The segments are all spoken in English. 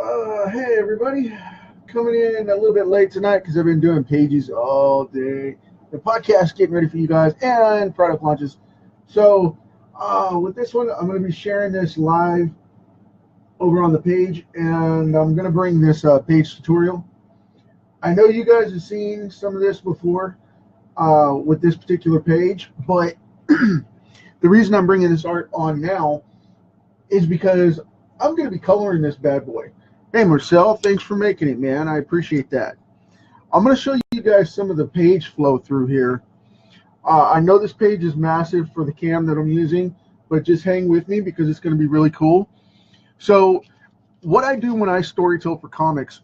Hey everybody, coming in a little bit late tonight because I've been doing pages all day. The podcast getting ready for you guys and product launches. So with this one, I'm going to be sharing this live over on the page, and I'm going to bring this page tutorial. I know you guys have seen some of this before with this particular page, but the reason I'm bringing this art on now is because I'm going to be coloring this bad boy. Hey Marcel, thanks for making it, man. I appreciate that. I'm going to show you guys some of the page flow through here. I know this page is massive for the cam that I'm using, but just hang with me because it's going to be really cool. So what I do when I storytell for comics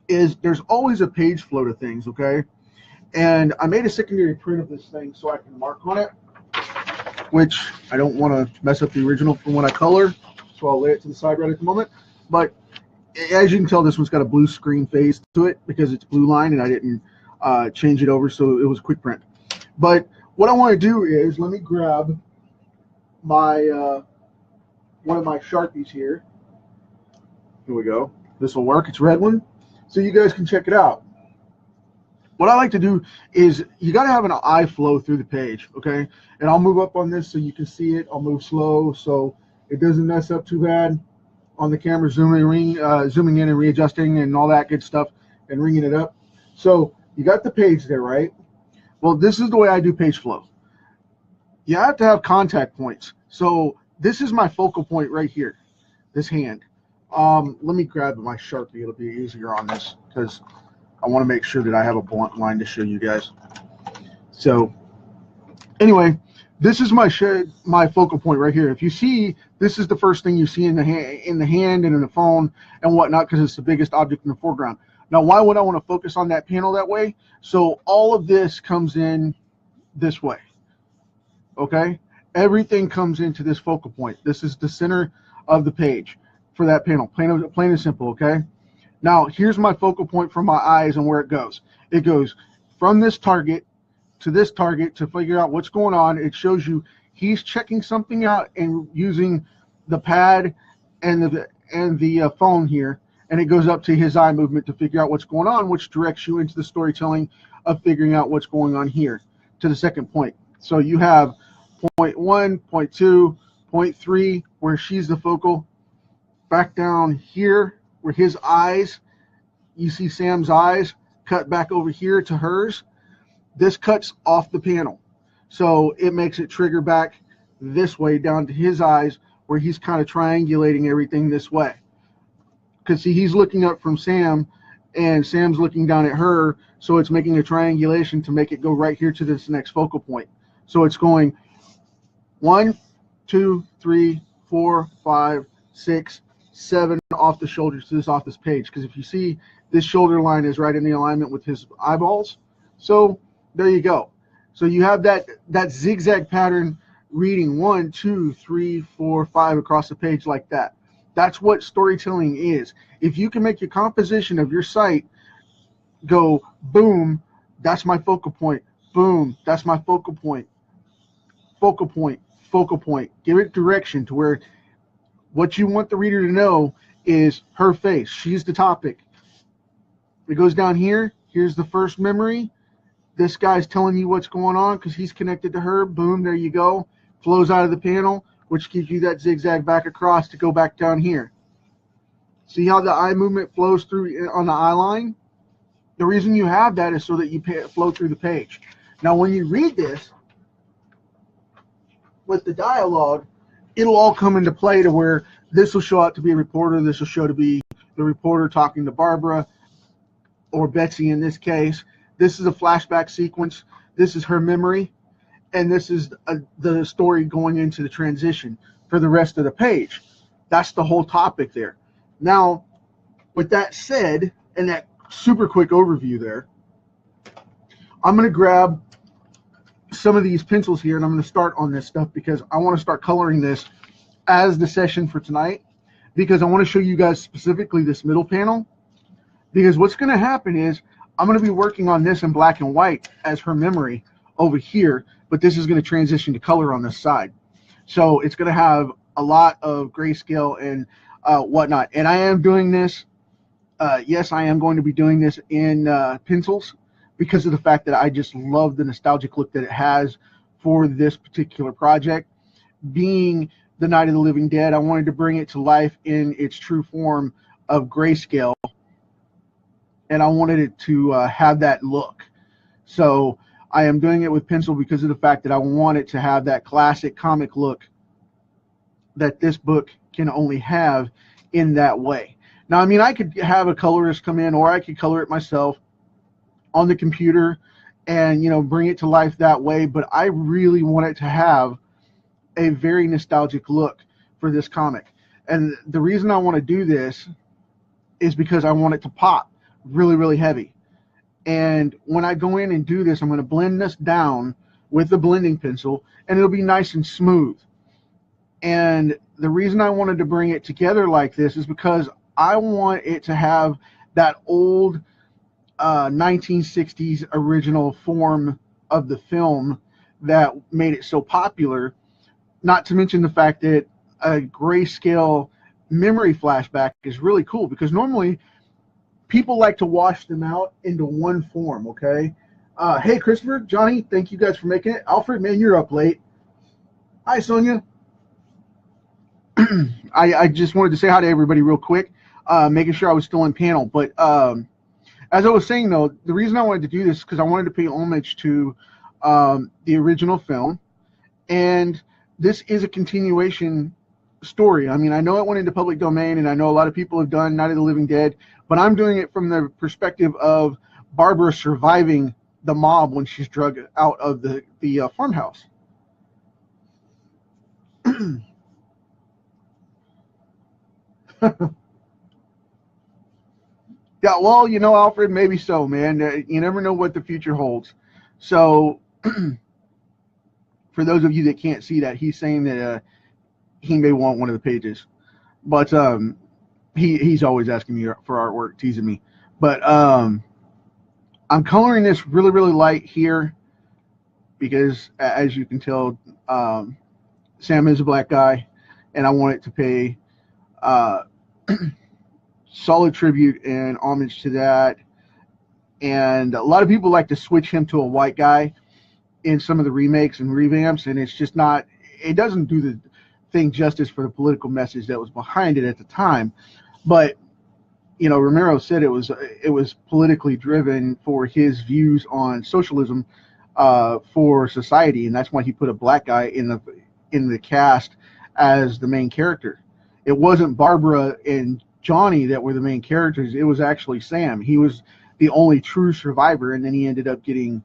is there's always a page flow to things, okay? And I made a secondary print of this thing so I can mark on it, which I don't want to mess up the original from when I color, so I'll lay it to the side right at the moment. But as you can tell, this one's got a blue screen face to it because it's blue line and I didn't change it over, so it was quick print. But what I want to do is let me grab my one of my Sharpies here. Here we go. This will work. It's a red one, so you guys can check it out. What I like to do is you got to have an eye flow through the page, okay? And I'll move up on this so you can see it. I'll move slow so it doesn't mess up too bad on the camera, zooming in and readjusting and all that good stuff and ringing it up. So you got the page there, right? Well, this is the way I do page flow. You have to have contact points. So this is my focal point right here, this hand. Let me grab my Sharpie. It'll be easier on this because I want to make sure that I have a blunt line to show you guys. So anyway, this is my focal point right here. If you see, this is the first thing you see in the hand and in the phone and whatnot because it's the biggest object in the foreground. Now, why would I want to focus on that panel that way? So all of this comes in this way, okay? Everything comes into this focal point. This is the center of the page for that panel, plain and simple, okay? Now, here's my focal point for my eyes and where it goes. It goes from this target to figure out what's going on. It shows you he's checking something out and using the pad and the phone here, and it goes up to his eye movement to figure out what's going on, which directs you into the storytelling of figuring out what's going on here to the second point. So you have point 1, point 2, point 3, where she's the focal, back down here where his eyes, you see Sam's eyes, cut back over here to hers. This cuts off the panel, so it makes it trigger back this way down to his eyes where he's kind of triangulating everything this way. Because see, he's looking up from Sam and Sam's looking down at her, so it's making a triangulation to make it go right here to this next focal point. So it's going 1, 2, 3, 4, 5, 6, 7 off the shoulders to this off this page. Because if you see, this shoulder line is right in the alignment with his eyeballs. So there you go. So you have that zigzag pattern reading 1, 2, 3, 4, 5 across the page like that. That's what storytelling is. If you can make your composition of your site go boom, that's my focal point. Boom, that's my focal point. Focal point, focal point. Give it direction to where what you want the reader to know is her face. She's the topic. It goes down here. Here's the first memory. This guy's telling you what's going on because he's connected to her. Boom, there you go. Flows out of the panel, which gives you that zigzag back across to go back down here. See how the eye movement flows through on the eye line? The reason you have that is so that you flow through the page. Now, when you read this with the dialogue, it'll all come into play to where this will show out to be a reporter. This will show to be the reporter talking to Barbara or Betsy in this case. This is a flashback sequence. This is her memory. And this is the story going into the transition for the rest of the page. That's the whole topic there. Now, with that said, and that super quick overview there, I'm going to grab some of these pencils here and I'm going to start on this stuff because I want to start coloring this as the session for tonight because I want to show you guys specifically this middle panel, because what's going to happen is I'm going to be working on this in black and white as her memory over here, but this is going to transition to color on this side. So it's going to have a lot of grayscale and whatnot. And I am doing this. Yes, I am going to be doing this in pencils because of the fact that I just love the nostalgic look that it has for this particular project. Being the Night of the Living Dead, I wanted to bring it to life in its true form of grayscale, and I wanted it to have that look. So I am doing it with pencil because of the fact that I want it to have that classic comic look that this book can only have in that way. Now, I mean, I could have a colorist come in, or I could color it myself on the computer and, you know, bring it to life that way, but I really want it to have a very nostalgic look for this comic. And the reason I want to do this is because I want it to pop really, really heavy. And when I go in and do this, I'm going to blend this down with the blending pencil, and it'll be nice and smooth. And the reason I wanted to bring it together like this is because I want it to have that old 1960s original form of the film that made it so popular. Not to mention the fact that a grayscale memory flashback is really cool, because normally people like to wash them out into one form, okay? Hey, Christopher, Johnny, thank you guys for making it. Alfred, man, you're up late. Hi, Sonia. I just wanted to say hi to everybody real quick, making sure I was still in panel. But as I was saying, though, the reason I wanted to do this is because I wanted to pay homage to the original film. And this is a continuation story. I mean, I know it went into public domain, and I know a lot of people have done Night of the Living Dead, but I'm doing it from the perspective of Barbara surviving the mob when she's drugged out of the farmhouse. Yeah, well, you know, Alfred, maybe so, man. You never know what the future holds. So, for those of you that can't see that, he's saying that he may want one of the pages, but he's always asking me for artwork, teasing me. But I'm coloring this really, really light here because, as you can tell, Sam is a black guy, and I want it to pay solid tribute and homage to that. And a lot of people like to switch him to a white guy in some of the remakes and revamps, and it's just not, it doesn't do the thing justice for the political message that was behind it at the time. But you know, Romero said it was politically driven for his views on socialism for society, and that's why he put a black guy in the cast as the main character. It wasn't Barbara and Johnny that were the main characters. It was actually Sam. He was the only true survivor, and then he ended up getting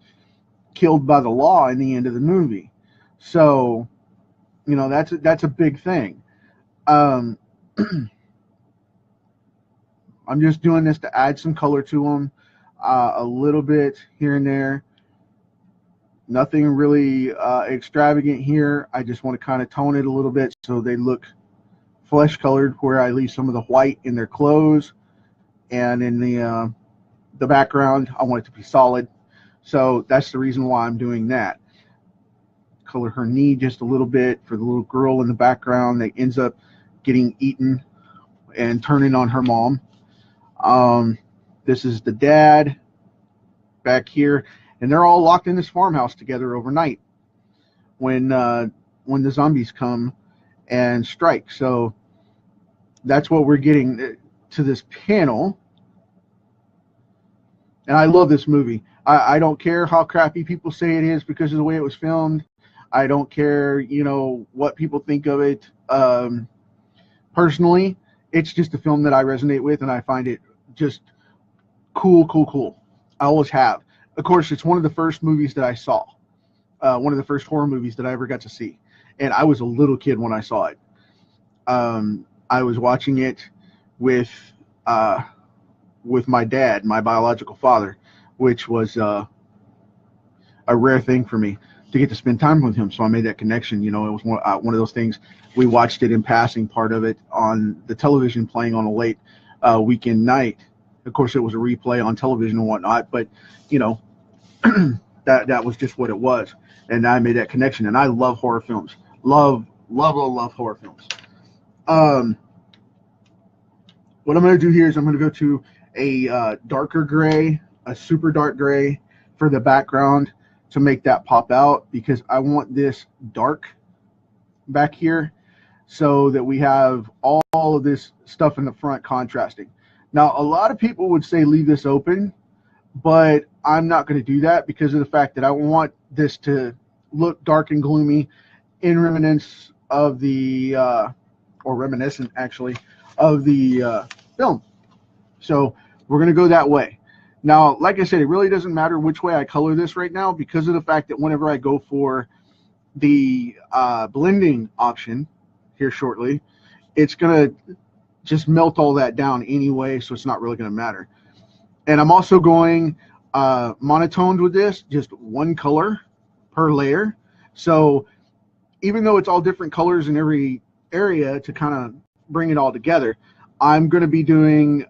killed by the law in the end of the movie. So, you know, that's a big thing. I'm just doing this to add some color to them, a little bit here and there. Nothing really extravagant here. I just want to kind of tone it a little bit so they look flesh colored, where I leave some of the white in their clothes, and in the background I want it to be solid. So that's the reason why I'm doing that. Color her knee just a little bit for the little girl in the background that ends up getting eaten and turning on her mom. This is the dad back here, and they're all locked in this farmhouse together overnight when the zombies come and strike. So that's what we're getting to this panel. And I love this movie. I don't care how crappy people say it is because of the way it was filmed. I don't care, you know, what people think of it. Personally, it's just a film that I resonate with, and I find it just cool. I always have. Of course, it's one of the first movies that I saw. One of the first horror movies that I ever got to see. And I was a little kid when I saw it. I was watching it with my dad, my biological father, which was a rare thing for me to get to spend time with him. So I made that connection. You know, it was one of those things. We watched it in passing, part of it on the television playing on a late weekend night. Of course, it was a replay on television and whatnot, but you know, that was just what it was. And I made that connection. And I love horror films. Love horror films. what I'm going to do here is I'm going to go to a darker gray, a super dark gray for the background to make that pop out, because I want this dark back here so that we have all of this stuff in the front contrasting. Now, a lot of people would say leave this open, but I'm not going to do that because of the fact that I want this to look dark and gloomy in reminiscence of the, or reminiscent actually, of the film. So we're going to go that way. Now, like I said, it really doesn't matter which way I color this right now, because of the fact that whenever I go for the blending option here shortly, it's going to just melt all that down anyway, so it's not really going to matter. And I'm also going monotoned with this, just one color per layer. So even though it's all different colors in every area to kind of bring it all together, I'm going to be doing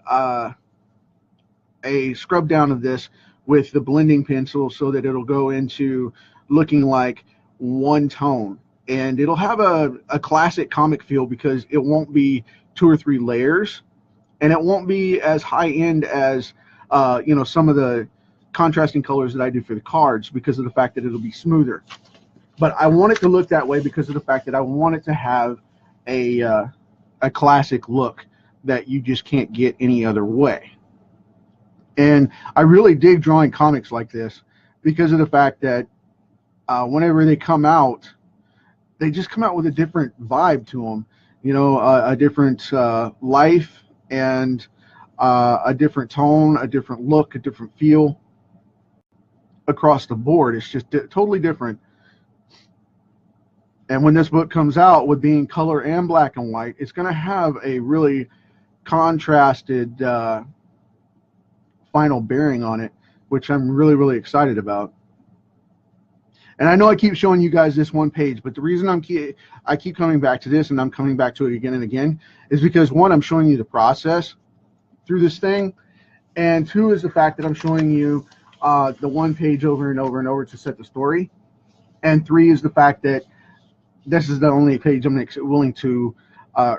a scrub down of this with the blending pencil so that it'll go into looking like one tone, and it'll have a classic comic feel because it won't be 2 or 3 layers, and it won't be as high end as you know, some of the contrasting colors that I do for the cards, because of the fact that it'll be smoother. But I want it to look that way because of the fact that I want it to have a classic look that you just can't get any other way. And I really dig drawing comics like this because of the fact that whenever they come out, they just come out with a different vibe to them, you know, a different life, and a different tone, a different look, a different feel across the board. It's just totally different. And when this book comes out with being color and black and white, it's going to have a really contrasted final bearing on it, which I'm really, really excited about. And I know I keep showing you guys this one page, but the reason I keep coming back to this, and I'm coming back to it again and again, is because, one, I'm showing you the process through this thing, and 2 is the fact that I'm showing you the one page over and over and over to set the story, and 3 is the fact that this is the only page I'm willing to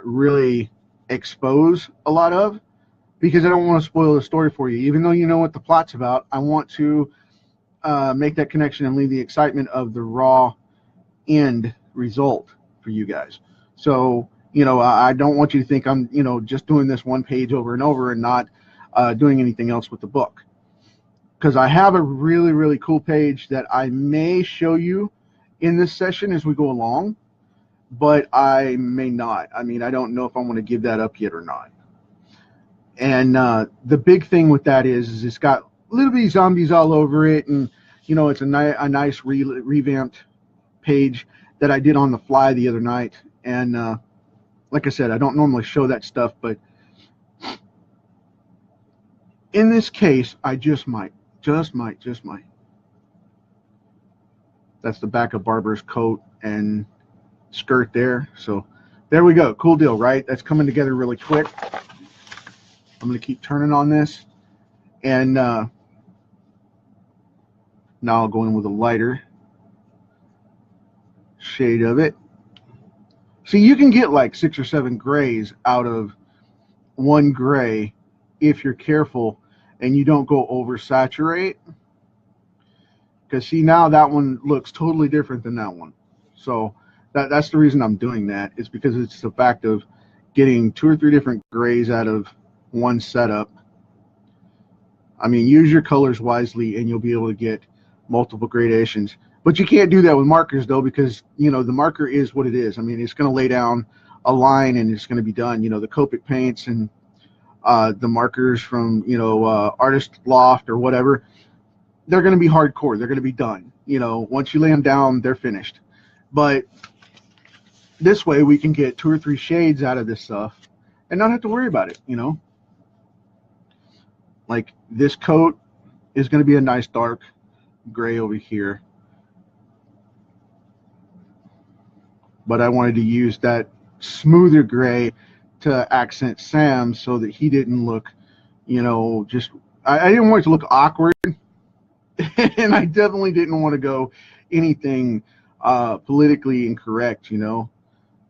really expose a lot of, because I don't want to spoil the story for you. Even though you know what the plot's about, I want to make that connection and leave the excitement of the raw end result for you guys. So, you know, I don't want you to think I'm, you know, just doing this one page over and over and not doing anything else with the book. Because I have a really, really cool page that I may show you in this session as we go along, but I may not. I mean, I don't know if I want to give that up yet or not. And the big thing with that is it's got little bitty zombies all over it, and you know, it's a nice revamped page that I did on the fly the other night. And like I said, I don't normally show that stuff, but in this case, I just might. That's the back of Barbara's coat and skirt there. So there we go. Cool deal, right? That's coming together really quick. I'm going to keep turning on this, and now I'll go in with a lighter shade of it. See, you can get like 6 or 7 grays out of one gray if you're careful and you don't go oversaturate. Because see, now that one looks totally different than that one. So that's the reason I'm doing that. It's because it's the fact of getting 2 or 3 different grays out of one setup. I mean, use your colors wisely and you'll be able to get multiple gradations. But you can't do that with markers, though, because, you know, the marker is what it is. I mean, it's going to lay down a line and it's going to be done. You know, the Copic paints and the markers from, you know, Artist Loft or whatever, they're going to be hardcore. They're going to be done. You know, once you lay them down, they're finished. But this way we can get 2 or 3 shades out of this stuff and not have to worry about it, you know. Like this coat is going to be a nice dark gray over here. But I wanted to use that smoother gray to accent Sam so that he didn't look, you know, just, I didn't want it to look awkward. And I definitely didn't want to go anything politically incorrect, you know.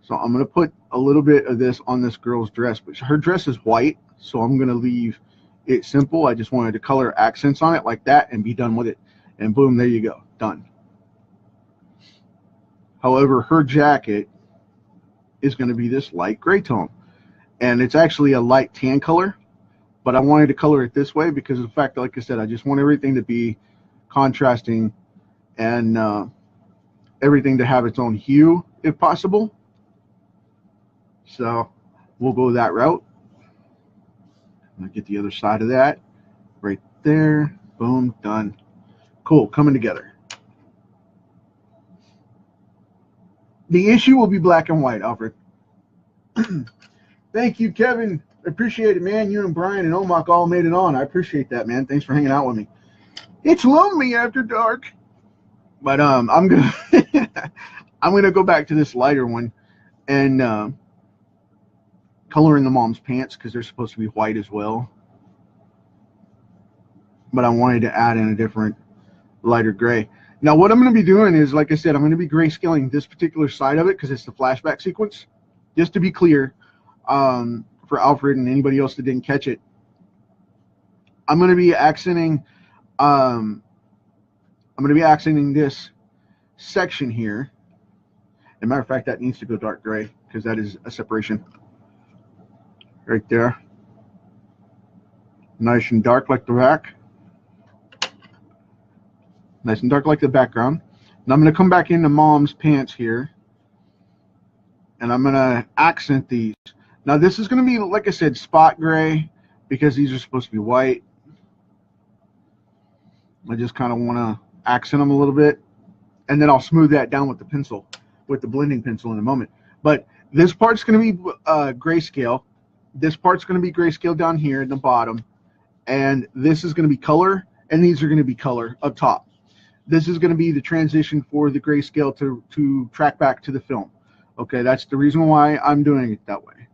So I'm going to put a little bit of this on this girl's dress, but her dress is white, so I'm going to leave it simple. I just wanted to color accents on it like that and be done with it. And boom, there you go, done. However, her jacket is going to be this light gray tone, and it's actually a light tan color, but I wanted to color it this way because of the fact that, like I said, I just want everything to be contrasting and everything to have its own hue if possible. So we'll go that route. I'm gonna get the other side of that right there. Boom, done. Cool, coming together. The issue will be black and white, Alfred. Thank you, Kevin. I appreciate it, man. You and Brian and Omok all made it on. I appreciate that, man. Thanks for hanging out with me. It's lonely after dark. But I'm gonna I'm gonna go back to this lighter one and color in the mom's pants because they're supposed to be white as well. But I wanted to add in a different lighter gray. Now what I'm going to be doing is, like I said, I'm going to be grayscaling this particular side of it because it's the flashback sequence. Just to be clear, for Alfred and anybody else that didn't catch it, I'm going to be accenting this section here. As a matter of fact, that needs to go dark gray because that is a separation right there. Nice and dark like the back. Nice and dark like the background. And I'm going to come back into mom's pants here, and I'm going to accent these. Now this is going to be, like I said, spot gray because these are supposed to be white. I just kind of want to accent them a little bit, and then I'll smooth that down with the pencil, with the blending pencil in a moment. But this part's going to be grayscale. This part's going to be grayscale down here in the bottom, and this is going to be color, and these are going to be color up top. This is going to be the transition for the grayscale to track back to the film. Okay, that's the reason why I'm doing it that way.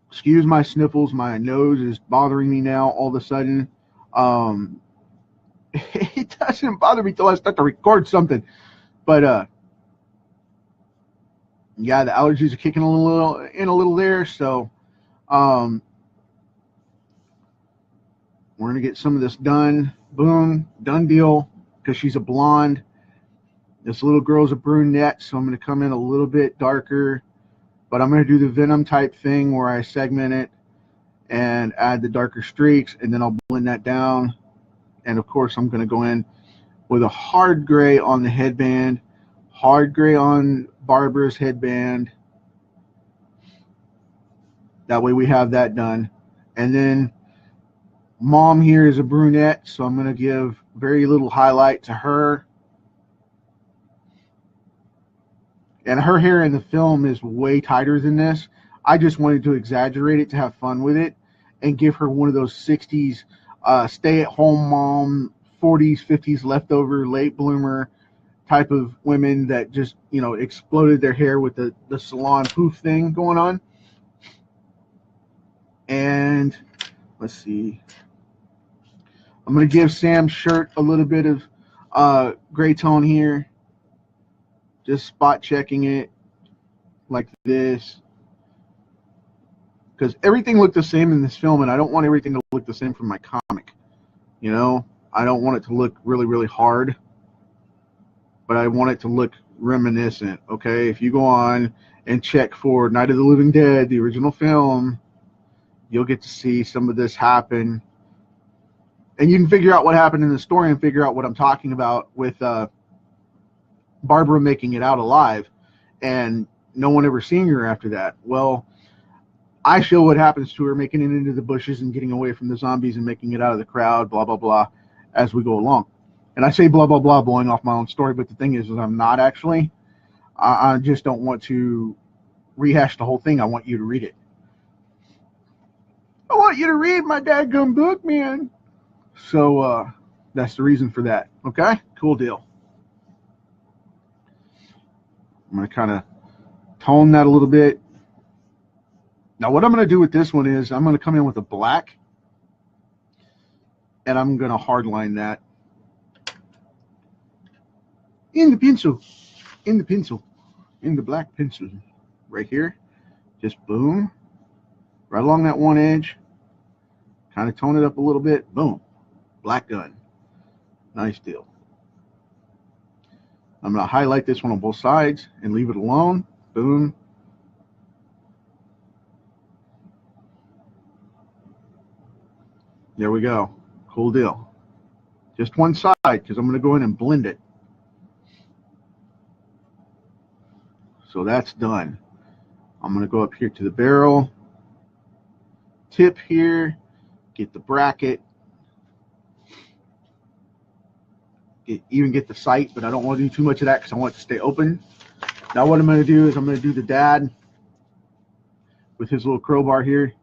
Excuse my sniffles. My nose is bothering me now all of a sudden. It doesn't bother me till I start to record something. But yeah, the allergies are kicking a little there. So we're gonna get some of this done. Boom, done deal. Because she's a blonde. This little girl's a brunette, so I'm gonna come in a little bit darker. But I'm gonna do the Venom type thing where I segment it and add the darker streaks, and then I'll blend that down. And of course, I'm gonna go in with a hard gray on the headband, hard gray on Barbara's headband. That way we have that done. And then mom here is a brunette, so I'm going to give very little highlight to her. And her hair in the film is way tighter than this. I just wanted to exaggerate it to have fun with it and give her one of those 60s stay-at-home mom, 40s, 50s leftover late bloomer type of women that just, you know, exploded their hair with the salon poof thing going on. And let's see. I'm going to give Sam's shirt a little bit of gray tone here. Just spot checking it like this. Because everything looked the same in this film, and I don't want everything to look the same from my comic. You know, I don't want it to look really, really hard. But I want it to look reminiscent, okay? If you go on and check for Night of the Living Dead, the original film, you'll get to see some of this happen. And you can figure out what happened in the story and figure out what I'm talking about with Barbara making it out alive and no one ever seeing her after that. Well, I show what happens to her making it into the bushes and getting away from the zombies and making it out of the crowd, blah, blah, blah, as we go along. And I say blah, blah, blah, blowing off my own story, but the thing is I'm not actually. I just don't want to rehash the whole thing. I want you to read it. I want you to read my dadgum book, man. So that's the reason for that. Okay? Cool deal. I'm going to kind of tone that a little bit. Now what I'm going to do with this one is I'm going to come in with a black, and I'm going to hardline that in the pencil. in the black pencil right here. Just boom, right along that one edge. Kind of tone it up a little bit. Boom, black gun. Nice deal. I'm going to highlight this one on both sides and leave it alone. Boom. There we go. Cool deal. Just one side, because I'm going to go in and blend it. So that's done. I'm going to go up here to the barrel tip here, get the bracket, even get the sight, but I don't want to do too much of that because I want it to stay open. Now what I'm going to do is I'm going to do the dad with his little crowbar here.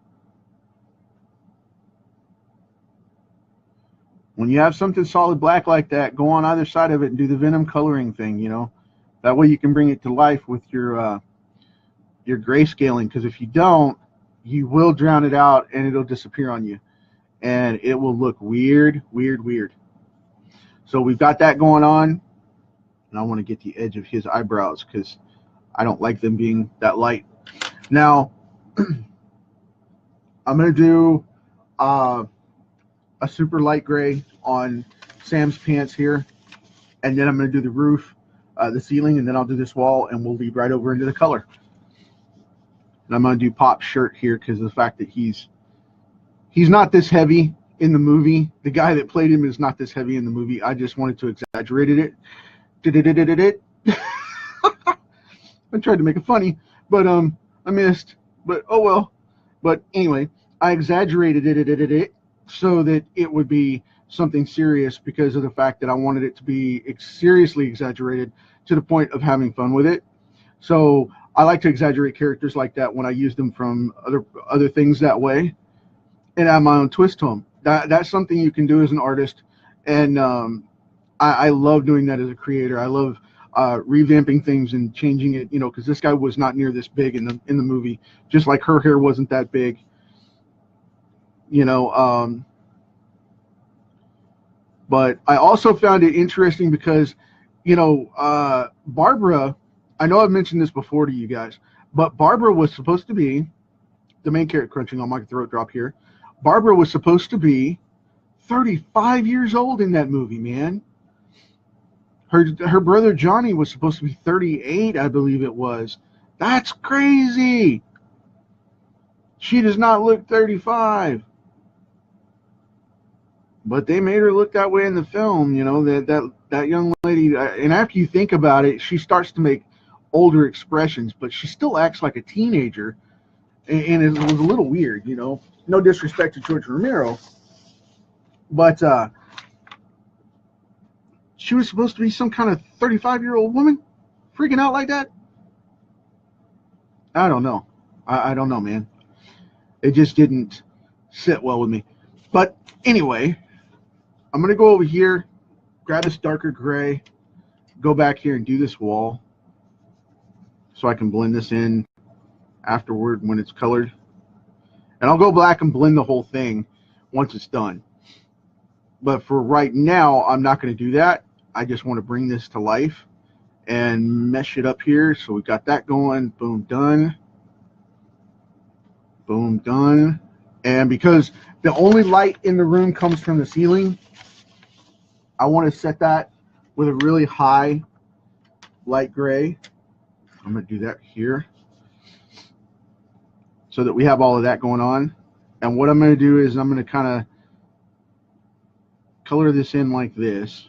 When you have something solid black like that, go on either side of it and do the Venom coloring thing, you know. That way you can bring it to life with your grayscaling, because if you don't, you will drown it out and it'll disappear on you. And it will look weird, weird, weird. So we've got that going on. And I want to get the edge of his eyebrows because I don't like them being that light. Now, I'm going to do a super light gray on Sam's pants here. And then I'm going to do the roof, the ceiling, and then I'll do this wall, and we'll lead right over into the color. And I'm going to do Pop's shirt here because of the fact that he's not this heavy in the movie. The guy that played him is not this heavy in the movie. I just wanted to exaggerate it. I tried to make it funny, but I missed. But oh well. But anyway, I exaggerated it so that it would be something serious because of the fact that I wanted it to be seriously exaggerated to the point of having fun with it. So I like to exaggerate characters like that when I use them from other things that way, and add my own twist to them. That's something you can do as an artist, and I love doing that as a creator. I love revamping things and changing it, you know, because this guy was not near this big in the movie, just like her hair wasn't that big, you know. But I also found it interesting because, you know, Barbara, I know I've mentioned this before to you guys, but Barbara was supposed to be, the main character, crunching on my throat drop here, Barbara was supposed to be 35 years old in that movie, man. Her brother Johnny was supposed to be 38, I believe it was. That's crazy. She does not look 35. But they made her look that way in the film, you know, that young lady. And after you think about it, she starts to make older expressions, but she still acts like a teenager. And it was a little weird, you know. No disrespect to George Romero, but she was supposed to be some kind of 35-year-old woman freaking out like that. I don't know. I don't know, man. It just didn't sit well with me. But anyway, I'm going to go over here, grab this darker gray, go back here and do this wall so I can blend this in afterward when it's colored. And I'll go black and blend the whole thing once it's done. But for right now, I'm not going to do that. I just want to bring this to life and mesh it up here. So we've got that going. Boom, done. Boom, done. And because the only light in the room comes from the ceiling, I want to set that with a really high light gray. I'm going to do that here so that we have all of that going on. And what I'm going to do is I'm going to kind of color this in like this,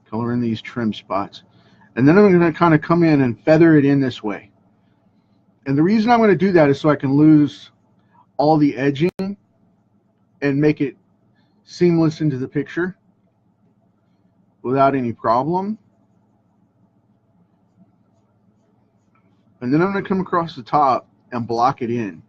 color in these trim spots, and then I'm going to kind of come in and feather it in this way. And the reason I'm going to do that is so I can lose all the edging and make it seamless into the picture without any problem. And then I'm going to come across the top and block it in.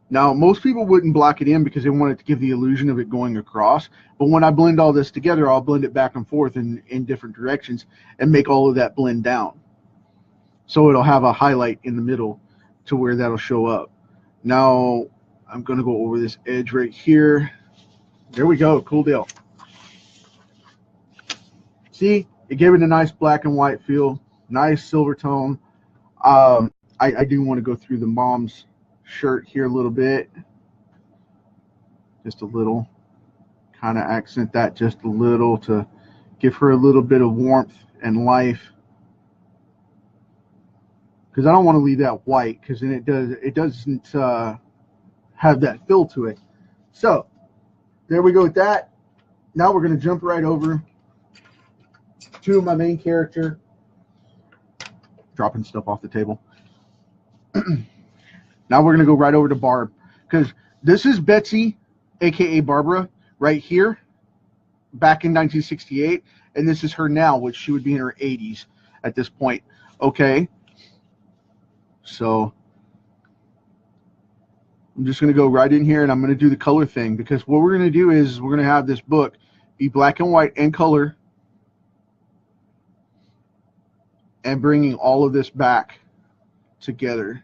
Now, most people wouldn't block it in because they want it to give the illusion of it going across. But when I blend all this together, I'll blend it back and forth in different directions and make all of that blend down. So it'll have a highlight in the middle to where that'll show up. Now, I'm going to go over this edge right here. There we go. Cool deal. See, it gave it a nice black and white feel, nice silver tone. I do want to go through the mom's shirt here a little bit, just a little, kind of accent that just a little to give her a little bit of warmth and life, because I don't want to leave that white, because then it doesn't have that feel to it. So there we go with that. Now we're going to jump right over to my main character. Dropping stuff off the table. Now we're going to go right over to Barb, because this is Betsy, aka Barbara, right here, back in 1968, and this is her now, which she would be in her 80s at this point. Okay, so I'm just going to go right in here, and I'm going to do the color thing, because what we're going to do is we're going to have this book be black and white and color, and bringing all of this back together.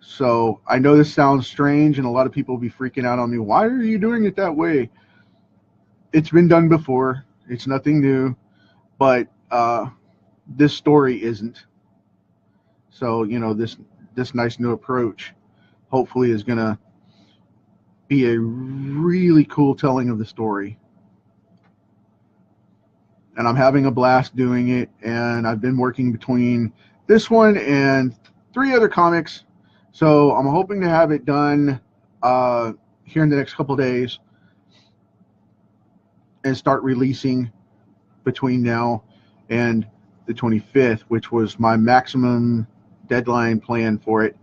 So I know this sounds strange, and a lot of people will be freaking out on me. Why are you doing it that way? It's been done before. It's nothing new, but this story isn't. So, you know, this nice new approach hopefully is going to be a really cool telling of the story. And I'm having a blast doing it, and I've been working between this one and 3 other comics. So I'm hoping to have it done here in the next couple of days and start releasing between now and the 25th, which was my maximum deadline plan for it.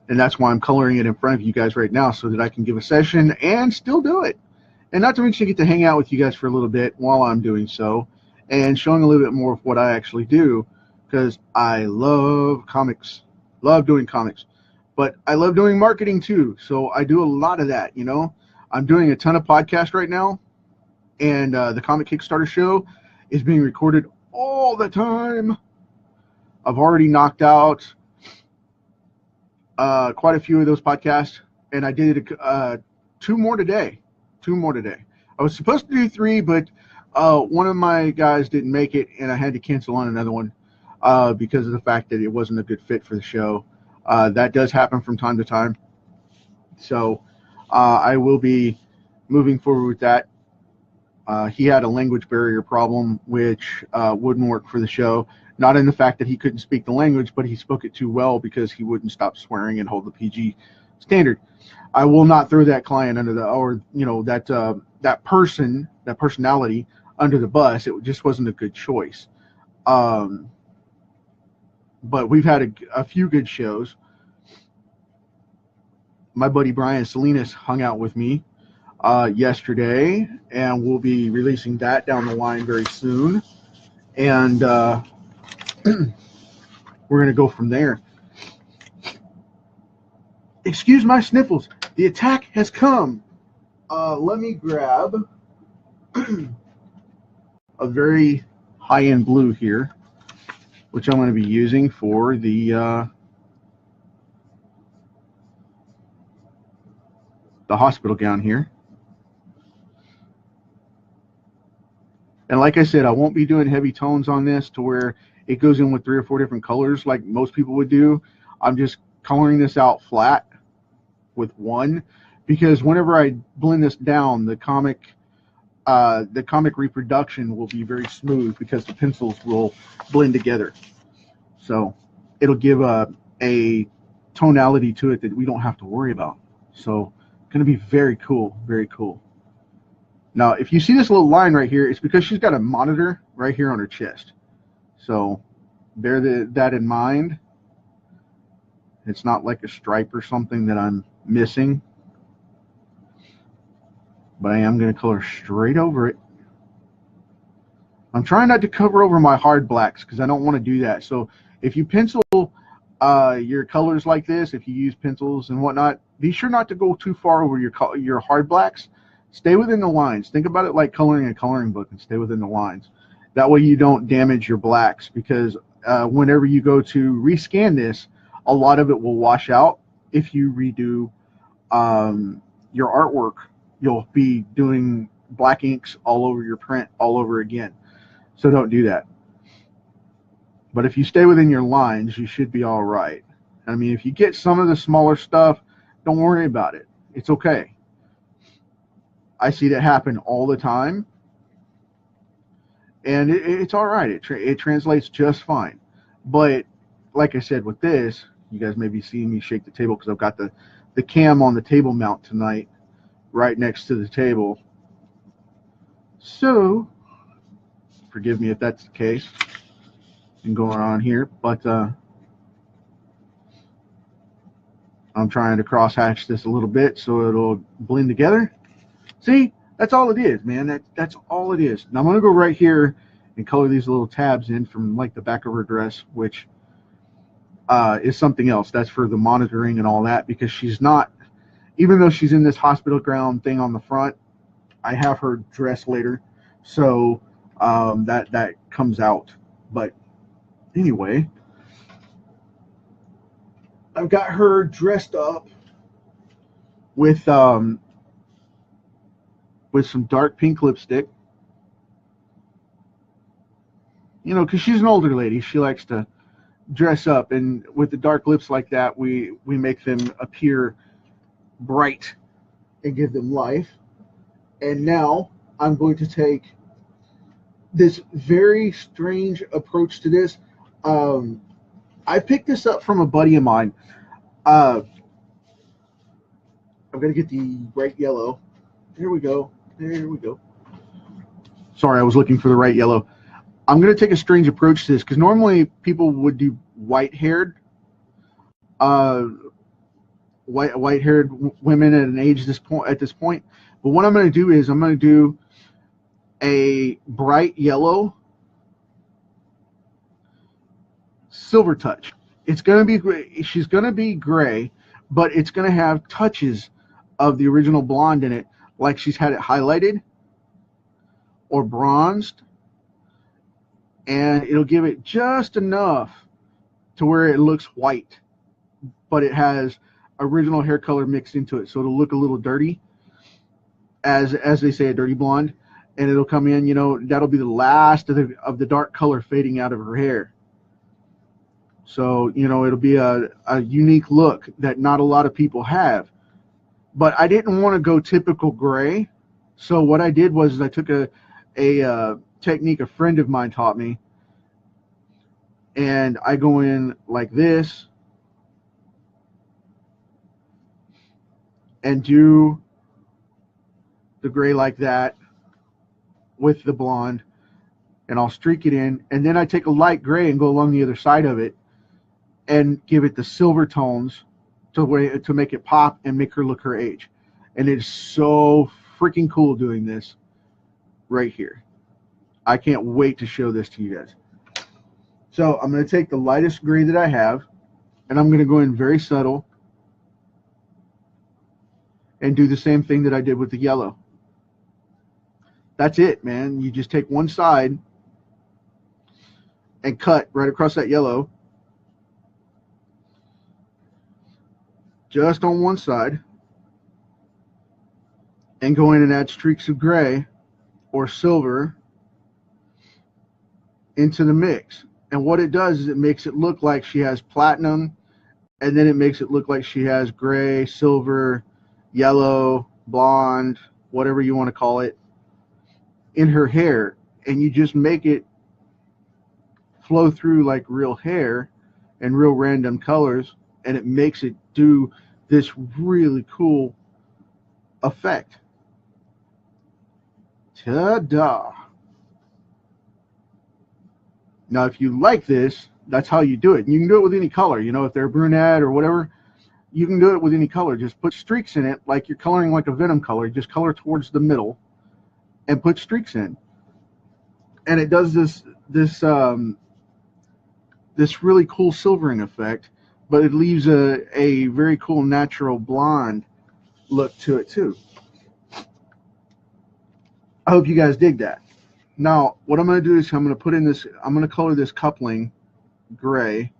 And that's why I'm coloring it in front of you guys right now, so that I can give a session and still do it. And not to mention, get to hang out with you guys for a little bit while I'm doing so, and showing a little bit more of what I actually do, because I love comics, love doing comics, but I love doing marketing too. So I do a lot of that. You know, I'm doing a ton of podcasts right now, and the Comic Kickstarter show is being recorded all the time. I've already knocked out quite a few of those podcasts, and I did 2 more today. 2 more today. I was supposed to do 3, but one of my guys didn't make it, and I had to cancel on another one because of the fact that it wasn't a good fit for the show. That does happen from time to time. So I will be moving forward with that. He had a language barrier problem, which wouldn't work for the show. Not in the fact that he couldn't speak the language, but he spoke it too well because he wouldn't stop swearing and hold the PG standard. I will not throw that client under the, or you know, that personality under the bus. It just wasn't a good choice. But we've had a few good shows. My buddy Brian Salinas hung out with me yesterday, and we'll be releasing that down the line very soon. And we're going to go from there. Excuse my sniffles. The attack has come. Let me grab a very high-end blue here, which I'm going to be using for the hospital gown here. And like I said, I won't be doing heavy tones on this to where it goes in with 3 or 4 different colors like most people would do. I'm just coloring this out flat with 1, because whenever I blend this down, the comic reproduction will be very smooth because the pencils will blend together. So it'll give a tonality to it that we don't have to worry about. So it's going to be very cool, very cool. Now, if you see this little line right here, it's because she's got a monitor right here on her chest. So bear that in mind. It's not like a stripe or something that I'm missing. But I am going to color straight over it. I'm trying not to cover over my hard blacks because I don't want to do that. So if you pencil your colors like this, if you use pencils and whatnot, be sure not to go too far over your hard blacks. Stay within the lines. Think about it like coloring a coloring book, and stay within the lines. That way you don't damage your blacks, because whenever you go to rescan this, a lot of it will wash out. If you redo your artwork, you'll be doing black inks all over your print all over again. So don't do that. But if you stay within your lines, you should be all right. I mean, if you get some of the smaller stuff, don't worry about it. It's okay. I see that happen all the time, and it's all right. It translates just fine. But like I said, with this, you guys may be seeing me shake the table because I've got the cam on the table mount tonight, right next to the table. So forgive me if that's the case and going on here, but I'm trying to cross-hatch this a little bit so it'll blend together. See, that's all it is, man. That's all it is. Now I'm going to go right here and color these little tabs in from like the back of her dress, which is something else. That's for the monitoring and all that, because she's not, even though she's in this hospital gown thing on the front, I have her dress later, so that comes out. But anyway, I've got her dressed up with some dark pink lipstick. You know, because she's an older lady, she likes to dress up, and with the dark lips like that, we make them appear bright and give them life. And now I'm going to take this very strange approach to this. I picked this up from a buddy of mine. I'm going to get the right yellow. There we go. There we go. Sorry, I was looking for the right yellow. I'm going to take a strange approach to this because normally people would do white-haired women at an age at this point. But what I'm going to do is I'm going to do a bright yellow silver touch. It's going to be gray. She's going to be gray, but it's going to have touches of the original blonde in it, like she's had it highlighted or bronzed, and it'll give it just enough to where it looks white, but it has original hair color mixed into it, so it'll look a little dirty, as they say, a dirty blonde, and it'll come in, you know, that'll be the last of the dark color fading out of her hair. So, you know, it'll be a unique look that not a lot of people have. But I didn't want to go typical gray, so what I did was I took a technique a friend of mine taught me, and I go in like this and do the gray like that with the blonde, and I'll streak it in, and then I take a light gray and go along the other side of it and give it the silver tones to make it pop and make her look her age. And it's so freaking cool doing this right here. I can't wait to show this to you guys. So I'm going to take the lightest gray that I have, and I'm going to go in very subtle and do the same thing that I did with the yellow. That's it, man. You just take one side and cut right across that yellow, just on one side, and go in and add streaks of gray or silver into the mix. And what it does is it makes it look like she has platinum, and then it makes it look like she has gray, silver, yellow, blonde, whatever you want to call it, in her hair. And you just make it flow through like real hair and real random colors, and it makes it do this really cool effect. Ta-da! Now, if you like this, that's how you do it. And you can do it with any color. You know, if they're brunette or whatever, you can do it with any color. Just put streaks in it like you're coloring like a Venom color. Just color towards the middle and put streaks in. And it does this really cool silvering effect, but it leaves a very cool natural blonde look to it too. I hope you guys dig that. Now, what I'm going to do is I'm going to color this coupling gray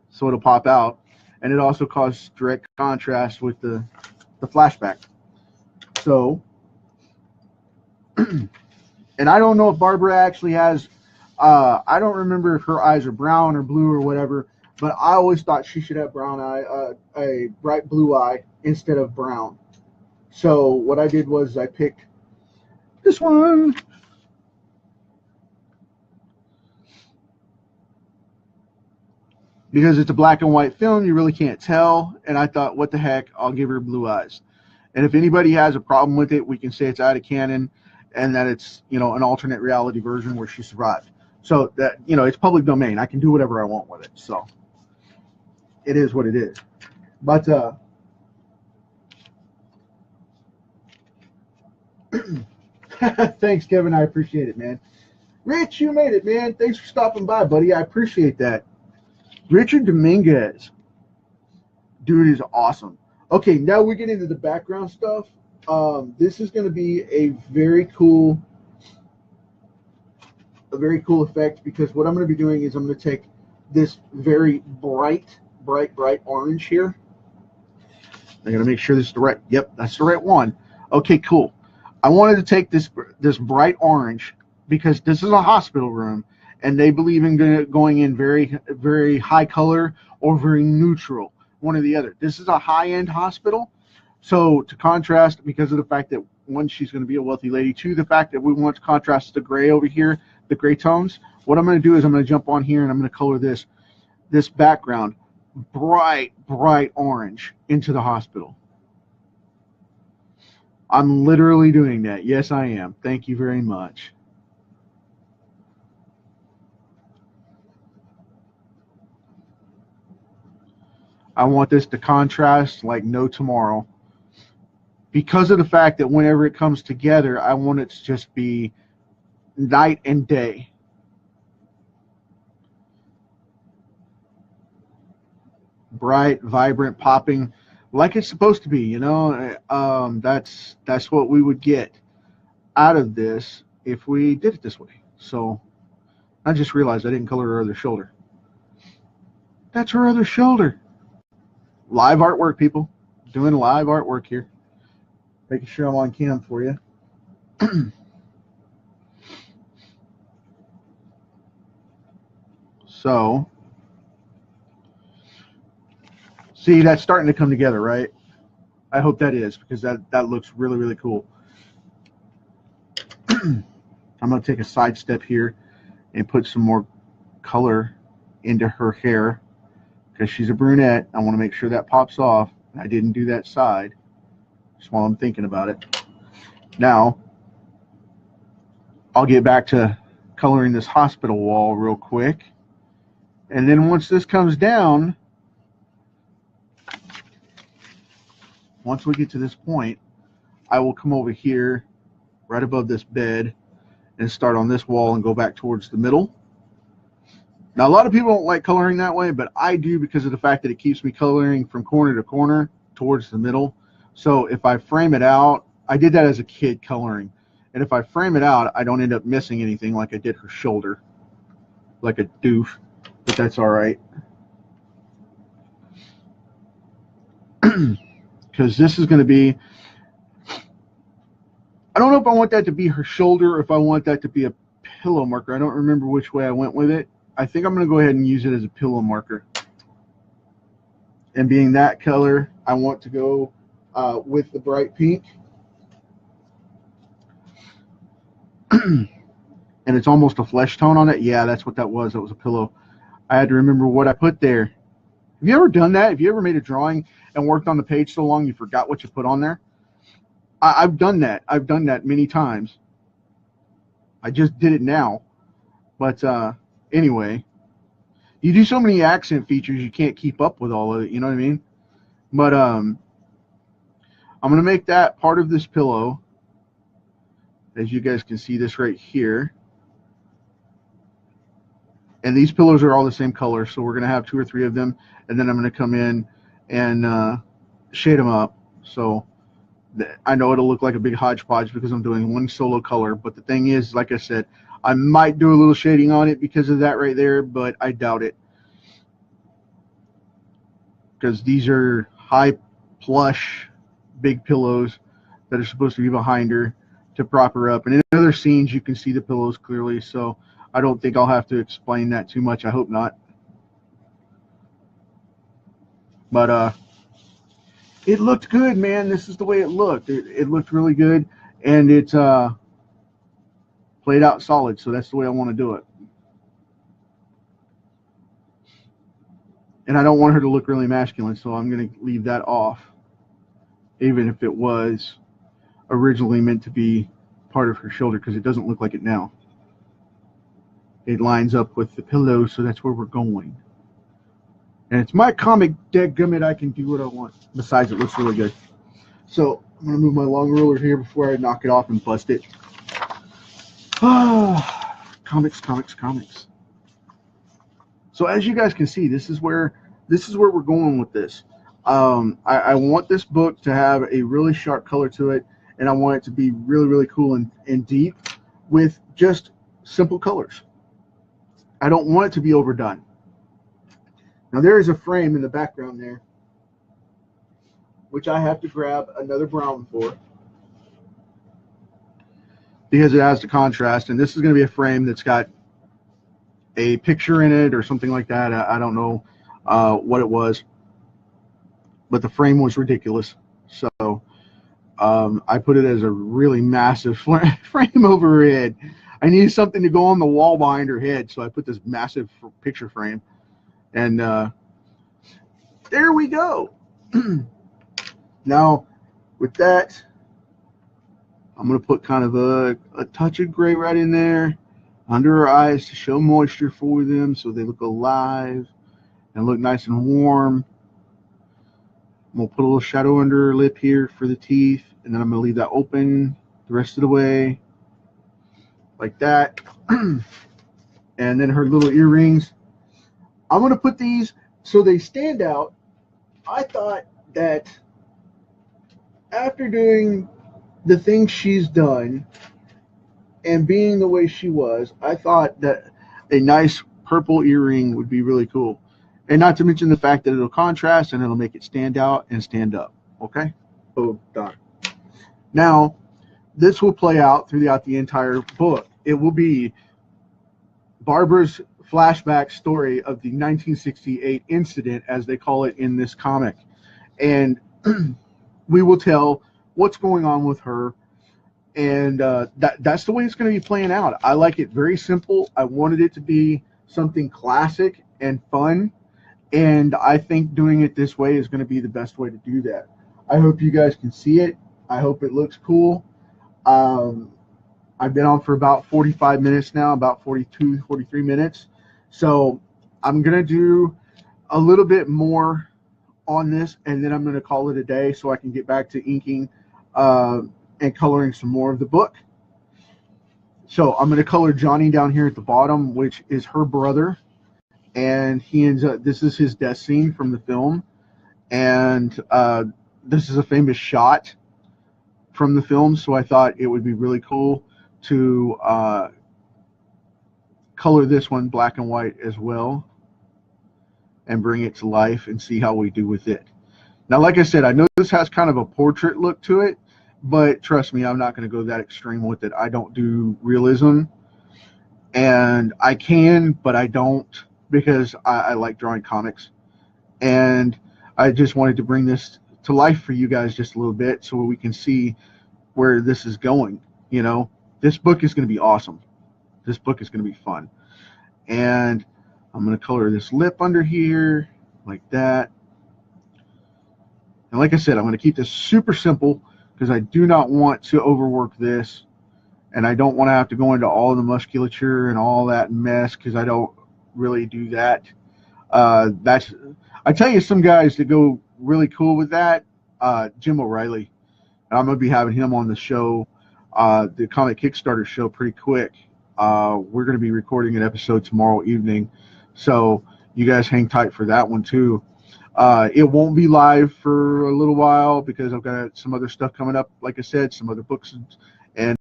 so it'll pop out, and it also causes direct contrast with the flashback. So, and I don't know if Barbara actually has I don't remember if her eyes are brown or blue or whatever, but I always thought she should have brown eye, a bright blue eye instead of brown. So what I did was I picked this one. Because it's a black and white film, you really can't tell. And I thought, what the heck, I'll give her blue eyes. And if anybody has a problem with it, we can say it's out of canon and that it's, you know, an alternate reality version where she survived. So that, you know, it's public domain. I can do whatever I want with it. So it is what it is. But thanks, Kevin. I appreciate it, man. Rich, you made it, man. Thanks for stopping by, buddy. I appreciate that. Richard Dominguez. Dude is awesome. Okay, now we get into the background stuff. This is going to be a very cool effect, because what I'm going to be doing is I'm going to take this very bright orange here. I'm going to make sure this is the right, yep, that's the right one. Okay, cool. I wanted to take this bright orange because this is a hospital room, and they believe in going in very high color or very neutral, one or the other. This is a high-end hospital, so to contrast, because of the fact that one, she's going to be a wealthy lady, two, the fact that we want to contrast the gray over here, the gray tones, what I'm going to do is I'm going to jump on here and I'm going to color this background bright orange into the hospital. I'm literally doing that. Yes, I am. Thank you very much. I want this to contrast like no tomorrow, because of the fact that whenever it comes together, I want it to just be night and day. Bright, vibrant, popping, like it's supposed to be, you know. That's what we would get out of this if we did it this way. So I just realized I didn't color her other shoulder. That's her other shoulder. Live artwork, people. Doing live artwork here. Making sure I'm on cam for you. So, see, that's starting to come together, right? I hope that is, because that looks really cool. I'm going to take a side step here and put some more color into her hair, because she's a brunette. I want to make sure that pops off. I didn't do that side, just while I'm thinking about it. Now, I'll get back to coloring this hospital wall real quick. And then once this comes down, once we get to this point, I will come over here right above this bed and start on this wall and go back towards the middle. Now, a lot of people don't like coloring that way, but I do, because of the fact that it keeps me coloring from corner to corner towards the middle. So if I frame it out, I did that as a kid coloring, and if I frame it out, I don't end up missing anything like I did her shoulder, like a doof, but that's all right. Because this is going to be, I don't know if I want that to be her shoulder or if I want that to be a pillow marker. I don't remember which way I went with it. I think I'm going to go ahead and use it as a pillow marker. And being that color, I want to go with the bright pink. And it's almost a flesh tone on it. Yeah, that's what that was. It was a pillow. I had to remember what I put there. Have you ever done that? Have you ever made a drawing and worked on the page so long you forgot what you put on there? I've done that. I've done that many times. I just did it now. But anyway, you do so many accent features, you can't keep up with all of it. You know what I mean? But I'm going to make that part of this pillow. As you guys can see, this right here. And these pillows are all the same color, so we're going to have 2 or 3 of them. And then I'm going to come in and shade them up. So I know it'll look like a big hodgepodge because I'm doing one solo color. But the thing is, like I said, I might do a little shading on it because of that right there, but I doubt it. Because these are high plush, big pillows that are supposed to be behind her to prop her up. And in other scenes, you can see the pillows clearly. So I don't think I'll have to explain that too much. I hope not. But it looked good, man. This is the way it looked. It looked really good, and it played out solid. So that's the way I want to do it. And I don't want her to look really masculine, so I'm going to leave that off, even if it was originally meant to be part of her shoulder, because it doesn't look like it now. It lines up with the pillow, so that's where we're going. And it's my comic, dadgummit, I can do what I want. Besides, it looks really good. So I'm going to move my long ruler here before I knock it off and bust it. Comics, comics, comics. So as you guys can see, this is where we're going with this. I want this book to have a really sharp color to it, and I want it to be really, really cool and deep with just simple colors. I don't want it to be overdone. Now there is a frame in the background there, which I have to grab another brown for, because it has the contrast, and this is going to be a frame that's got a picture in it or something like that. I don't know what it was, but the frame was ridiculous. So I put it as a really massive frame over her head. I needed something to go on the wall behind her head, so I put this massive picture frame, and there we go. Now with that, I'm going to put kind of a touch of gray right in there under her eyes to show moisture for them, so they look alive and look nice and warm. I'm going to put a little shadow under her lip here for the teeth, and then I'm going to leave that open the rest of the way, like that. And then her little earrings, I'm going to put these so they stand out. I thought that after doing the things she's done and being the way she was, I thought that a nice purple earring would be really cool. And not to mention the fact that it'll contrast and it'll make it stand out and stand up. Okay? Oh, done. Now, this will play out throughout the entire book. It will be Barbara's flashback story of the 1968 incident, as they call it in this comic. And we will tell what's going on with her. And that's the way it's going to be playing out. I like it very simple. I wanted it to be something classic and fun. And I think doing it this way is going to be the best way to do that. I hope you guys can see it. I hope it looks cool. I've been on for about 45 minutes now, about 42, 43 minutes. So I'm going to do a little bit more on this, and then I'm going to call it a day so I can get back to inking and coloring some more of the book. So I'm going to color Johnny down here at the bottom, which is her brother. And he ends up, this is his death scene from the film. And this is a famous shot from the film. So I thought it would be really cool to color this one black and white as well and bring it to life and see how we do with it. Now, like I said, I know this has kind of a portrait look to it, but trust me, I'm not going to go that extreme with it. I don't do realism, and I can, but I don't, because I like drawing comics. And I just wanted to bring this to life for you guys just a little bit so we can see where this is going. You know, this book is going to be awesome. This book is going to be fun. And I'm going to color this lip under here like that. And like I said, I'm going to keep this super simple because I do not want to overwork this. And I don't want to have to go into all the musculature and all that mess, because I don't really do that. I tell you, some guys that go really cool with that, Jim O'Reilly. And I'm going to be having him on the show, the Comic Kickstarter show, pretty quick. We're going to be recording an episode tomorrow evening, so you guys hang tight for that one too. It won't be live for a little while because I've got some other stuff coming up. Like I said, some other books and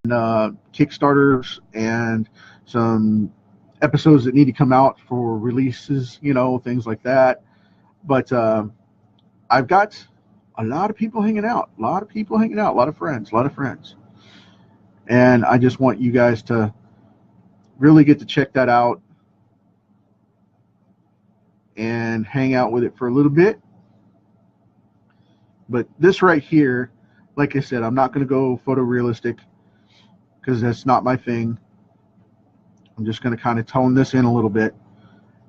Kickstarters and some episodes that need to come out for releases, you know, things like that. But I've got a lot of people hanging out, a lot of friends. And I just want you guys to really get to check that out and hang out with it for a little bit. But this right here, like I said, I'm not going to go photorealistic because that's not my thing. I'm just going to kind of tone this in a little bit,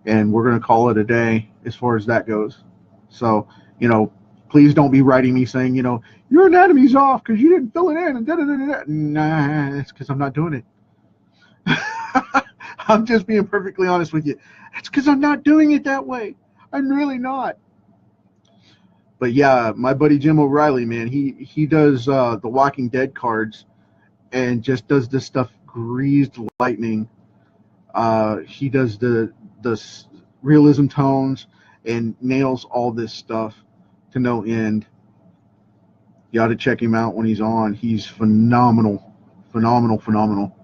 and we're going to call it a day as far as that goes. So, you know, please don't be writing me saying, you know, your anatomy's off because you didn't fill it in and da-da-da-da-da. Nah, it's because I'm not doing it. I'm just being perfectly honest with you. It's because I'm not doing it that way. I'm really not. But yeah, my buddy Jim O'Reilly, man, he does the Walking Dead cards and just does this stuff greased lightning. He does the realism tones and nails all this stuff to no end. You ought to check him out when he's on. He's phenomenal. Phenomenal.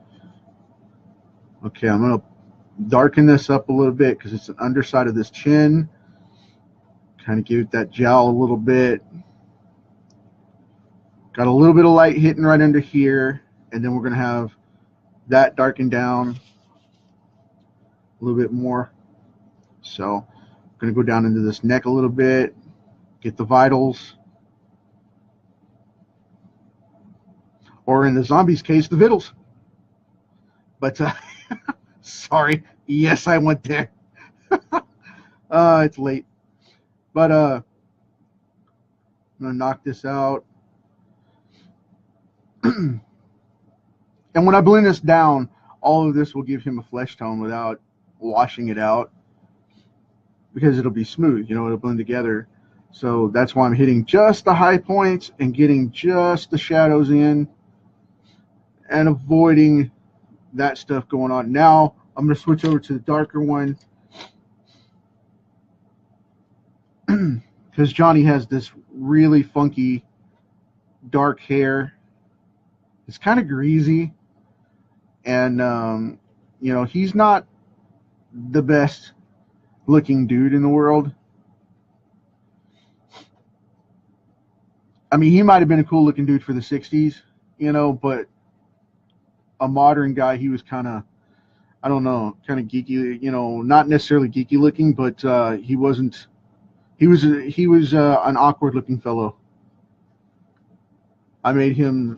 Okay, I'm going to darken this up a little bit because it's an underside of this chin. Kind of give it that jowl a little bit. Got a little bit of light hitting right under here, and then we're going to have that darkened down a little bit more. So I'm going to go down into this neck a little bit, get the vitals, or in the zombies case, the vittles. But sorry, yes, I went there. It's late. But I'm going to knock this out. And when I blend this down, all of this will give him a flesh tone without washing it out, because it'll be smooth, you know, it'll blend together. So that's why I'm hitting just the high points and getting just the shadows in and avoiding that stuff going on. Now I'm going to switch over to the darker one because Johnny has this really funky dark hair. It's kind of greasy, and you know, he's not the best looking dude in the world. I mean, he might have been a cool looking dude for the 60s, you know, but a modern guy, he was kind of, I don't know, kind of geeky, you know, not necessarily geeky looking, but he wasn't, he was an awkward looking fellow. I made him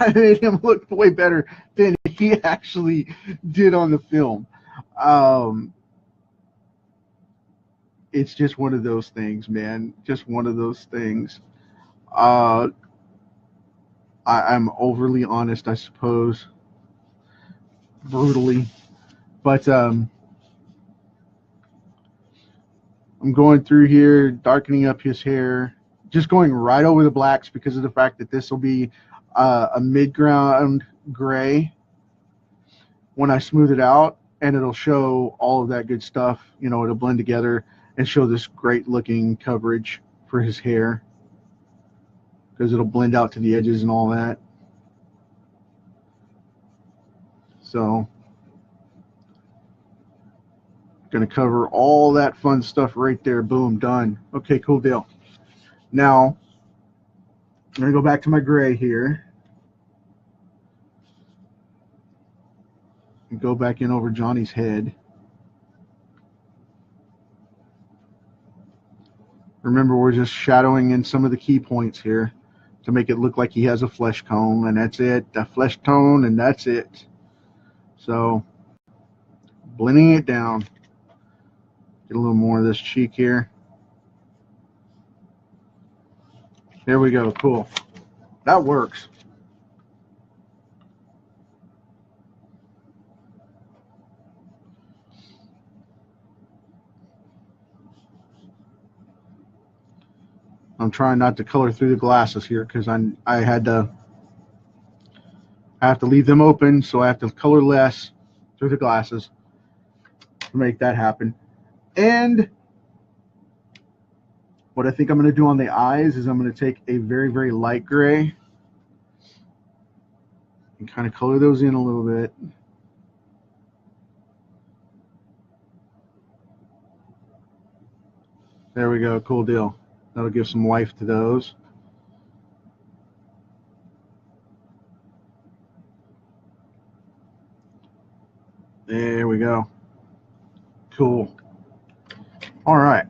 I made him look way better than he actually did on the film. It's just one of those things, man. Just one of those things. I'm overly honest, I suppose. Brutally. But I'm going through here, darkening up his hair. Just going right over the blacks because of the fact that this will be a mid-ground gray when I smooth it out, and it'll show all of that good stuff. You know, it'll blend together and show this great looking coverage for his hair because it'll blend out to the edges and all that. So going to cover all that fun stuff right there. Boom, done. Okay, cool deal. Now I'm going to go back to my gray here and go back in over Johnny's head. Remember, we're just shadowing in some of the key points here to make it look like he has a flesh tone, and that's it. A flesh tone, and that's it. So, blending it down. Get a little more of this cheek here. There we go. Cool. That works. I'm trying not to color through the glasses here because I have to leave them open, so I have to color less through the glasses to make that happen. And what I think I'm going to do on the eyes is I'm going to take a very, very light gray and kind of color those in a little bit. There we go. Cool deal. That'll give some life to those. we go. Cool. All right.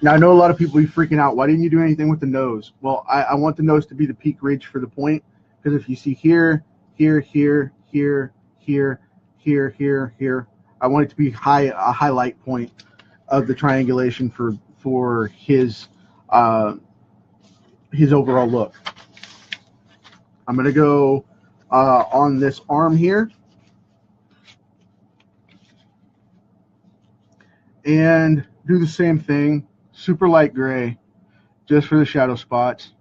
Now, I know a lot of people be freaking out. Why didn't you do anything with the nose? Well, I want the nose to be the peak ridge for the point, because if you see here, here, here, here, here, here, here, here, I want it to be a highlight point of the triangulation for his overall look. I'm going to go on this arm here and do the same thing. Super light gray, just for the shadow spots,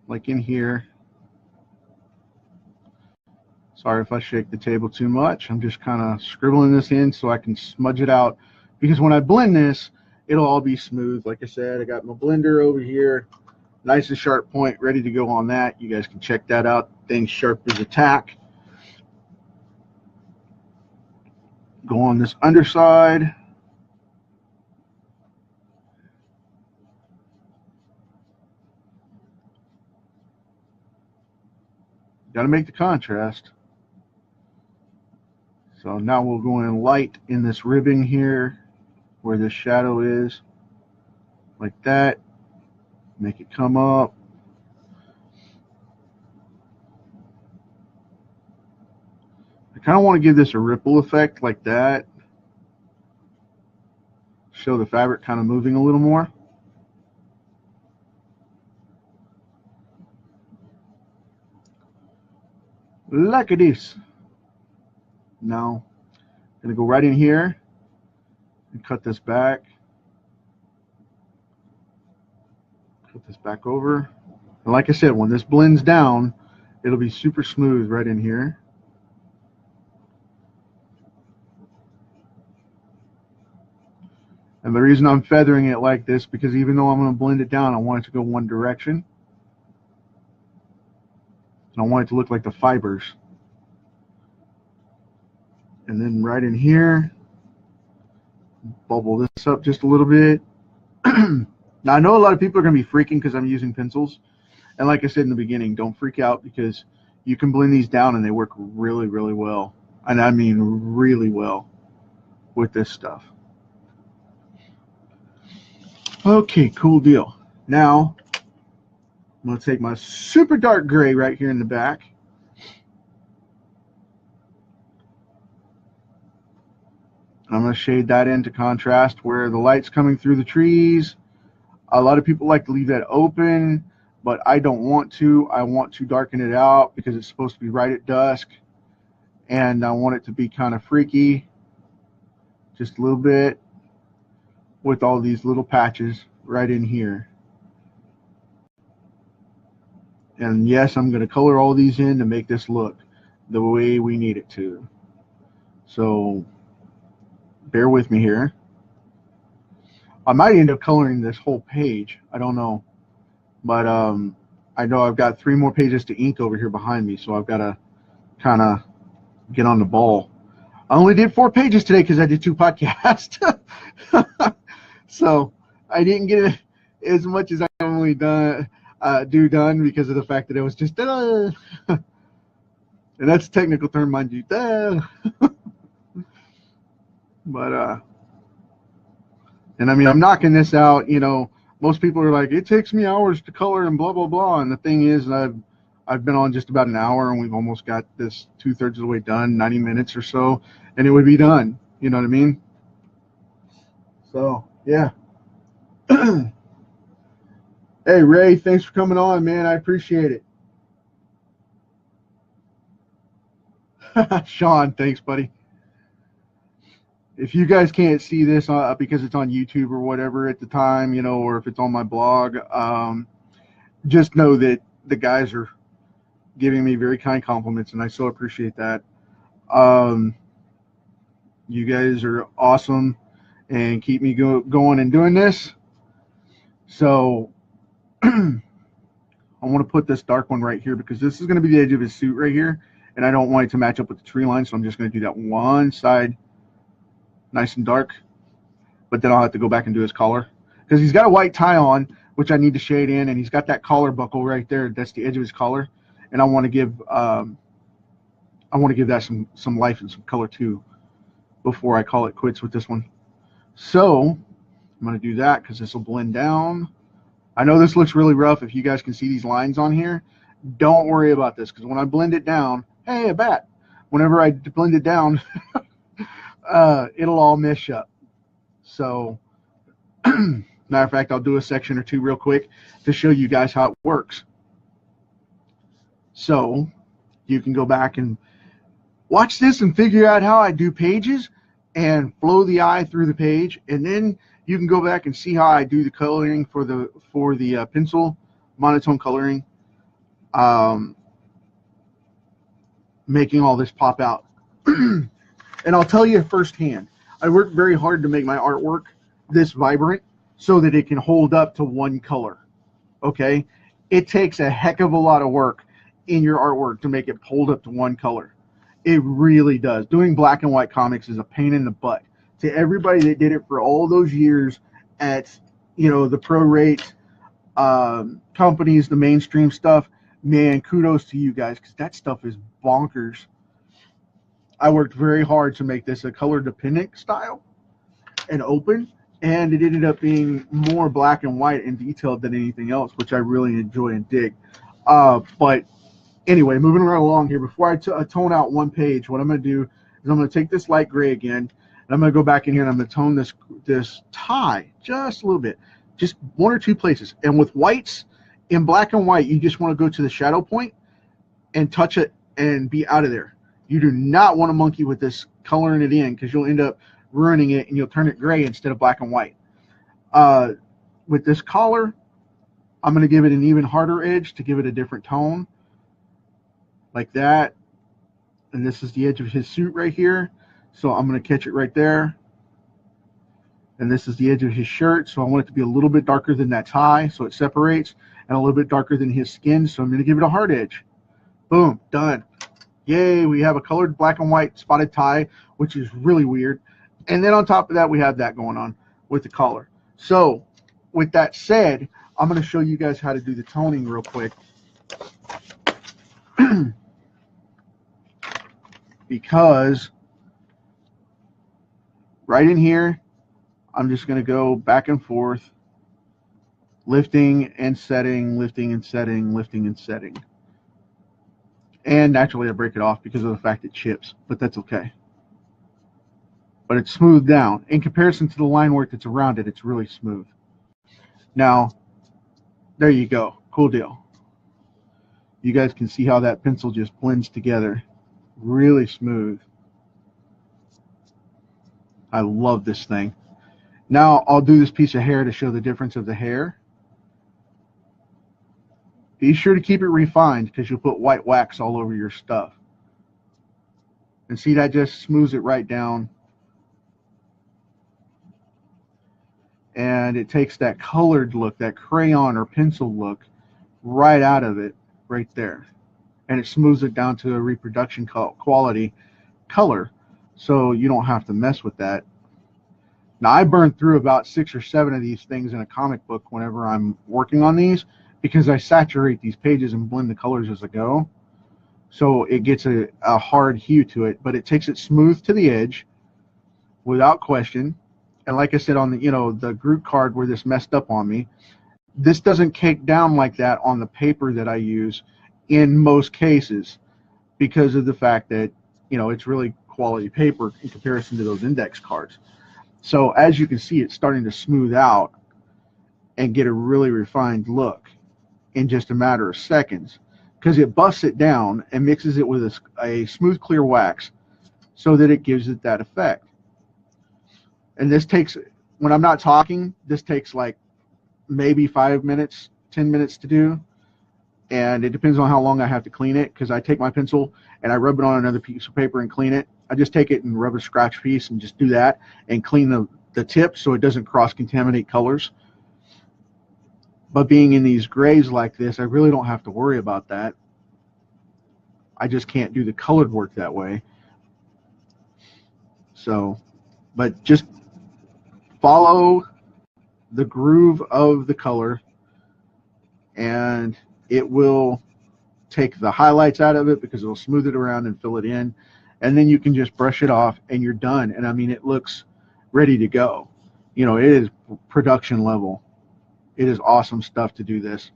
like in here. Sorry if I shake the table too much. I'm just kind of scribbling this in so I can smudge it out, because when I blend this, it'll all be smooth. Like I said, I got my blender over here, nice and sharp point, ready to go on that. You guys can check that out. Thing's sharp as a tack. Go on this underside. Got to make the contrast. So now we'll go in light in this ribbing here where this shadow is, like that. Make it come up. I kind of want to give this a ripple effect like that. Show the fabric kind of moving a little more. Like this. Now, I'm going to go right in here and cut this back. Cut this back over. And like I said, when this blends down, it'll be super smooth right in here. And the reason I'm feathering it like this, because even though I'm going to blend it down, I want it to go one direction. And I want it to look like the fibers. And then right in here, bubble this up just a little bit. Now, I know a lot of people are going to be freaking because I'm using pencils. And like I said in the beginning, don't freak out, because you can blend these down and they work really, really well. And I mean really well with this stuff. Okay, cool deal. Now, I'm going to take my super dark gray right here in the back. I'm going to shade that into contrast where the light's coming through the trees. A lot of people like to leave that open, but I don't want to. I want to darken it out because it's supposed to be right at dusk. And I want it to be kind of freaky, just a little bit, with all these little patches right in here. And yes, I'm going to color all these in to make this look the way we need it to. So bear with me here. I might end up coloring this whole page. I don't know. But I know I've got 3 more pages to ink over here behind me, so I've got to kind of get on the ball. I only did 4 pages today because I did 2 podcasts. So I didn't get it as much as I normally done because of the fact that it was just and that's a technical term, mind you. But and I mean, I'm knocking this out. You know, most people are like, it takes me hours to color and blah blah blah. And the thing is, I've been on just about an hour, and we've almost got this 2/3 of the way done, 90 minutes or so, and it would be done. You know what I mean? So yeah. Hey Ray, thanks for coming on, man. I appreciate it. Sean, thanks, buddy. If you guys can't see this because it's on YouTube or whatever at the time, you know, or if it's on my blog, just know that the guys are giving me very kind compliments, and I so appreciate that. You guys are awesome and keep me going and doing this. So I want to put this dark one right here because this is going to be the edge of his suit right here, and I don't want it to match up with the tree line, so I'm just going to do that one side nice and dark, but then I'll have to go back and do his collar because he's got a white tie on, which I need to shade in, and he's got that collar buckle right there. That's the edge of his collar, and I want to give that some life and some color too before I call it quits with this one. So I'm going to do that because this will blend down. I know this looks really rough. If you guys can see these lines on here, don't worry about this, because when I blend it down, hey, a bat. Whenever I blend it down, it'll all mesh up. So, matter of fact, I'll do a section or two real quick to show you guys how it works. So, you can go back and watch this and figure out how I do pages and flow the eye through the page, and then you can go back and see how I do the coloring for the pencil monotone coloring, making all this pop out. And I'll tell you firsthand, I worked very hard to make my artwork this vibrant so that it can hold up to one color. Okay, it takes a heck of a lot of work in your artwork to make it hold up to one color. It really does. Doing black and white comics is a pain in the butt. To everybody that did it for all those years at, you know, the pro rate companies, the mainstream stuff, man, kudos to you guys, because that stuff is bonkers. I worked very hard to make this a color dependent style and open, and it ended up being more black and white and detailed than anything else, which I really enjoy and dig. But anyway, moving right along here, before I tone out one page, what I'm going to do is I'm going to take this light gray again, and I'm going to go back in here and I'm going to tone this tie just a little bit, just one or two places. And with whites, in black and white, you just want to go to the shadow point and touch it and be out of there. You do not want to monkey with this coloring it in, because you'll end up ruining it and you'll turn it gray instead of black and white. With this collar, I'm going to give it an even harder edge to give it a different tone, like that. And this is the edge of his suit right here, so I'm going to catch it right there. And this is the edge of his shirt, so I want it to be a little bit darker than that tie so it separates, and a little bit darker than his skin, so I'm going to give it a hard edge. Boom, done. Yay, we have a colored black and white spotted tie, which is really weird. And then on top of that, we have that going on with the collar. So with that said, I'm going to show you guys how to do the toning real quick. Because right in here, I'm just going to go back and forth, lifting and setting, lifting and setting, lifting and setting. And naturally I break it off because of the fact it chips, but that's okay. But it's smoothed down. In comparison to the line work that's around it, it's really smooth. Now, there you go. Cool deal. You guys can see how that pencil just blends together. Really smooth. I love this thing. Now I'll do this piece of hair to show the difference of the hair. Be sure to keep it refined, because you'll put white wax all over your stuff. And see, that just smooths it right down. And it takes that colored look, that crayon or pencil look, right out of it, right there. And it smooths it down to a reproduction quality color, so you don't have to mess with that. Now, I burn through about 6 or 7 of these things in a comic book whenever I'm working on these, because I saturate these pages and blend the colors as I go. So it gets a hard hue to it, but it takes it smooth to the edge without question. And like I said on the group card where this messed up on me, this doesn't cake down like that on the paper that I use in most cases, because of the fact that it's really quality paper in comparison to those index cards. So as you can see, it's starting to smooth out and get a really refined look in just a matter of seconds, because it buffs it down and mixes it with a smooth clear wax so that it gives it that effect. And this takes, when I'm not talking, this takes like maybe 5 minutes, 10 minutes to do. And it depends on how long I have to clean it, because I take my pencil and I rub it on another piece of paper and clean it. I just take it and rub a scratch piece and just do that and clean the tip so it doesn't cross-contaminate colors. But being in these grays like this, I really don't have to worry about that. I just can't do the colored work that way. So, but just follow the groove of the color, and it will take the highlights out of it because it'll smooth it around and fill it in. And then you can just brush it off and you're done. And I mean, it looks ready to go. You know, it is production level. It is awesome stuff to do this.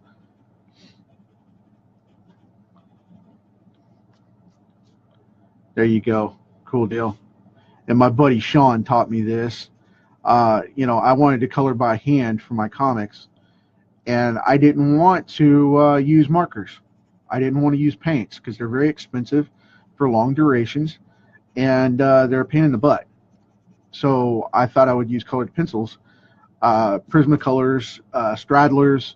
There you go. Cool deal. And my buddy Sean taught me this. You know, I wanted to color by hand for my comics, and I didn't want to use markers. I didn't want to use paints because they're very expensive for long durations, and they're a pain in the butt. So I thought I would use colored pencils, Prismacolors, Straddlers,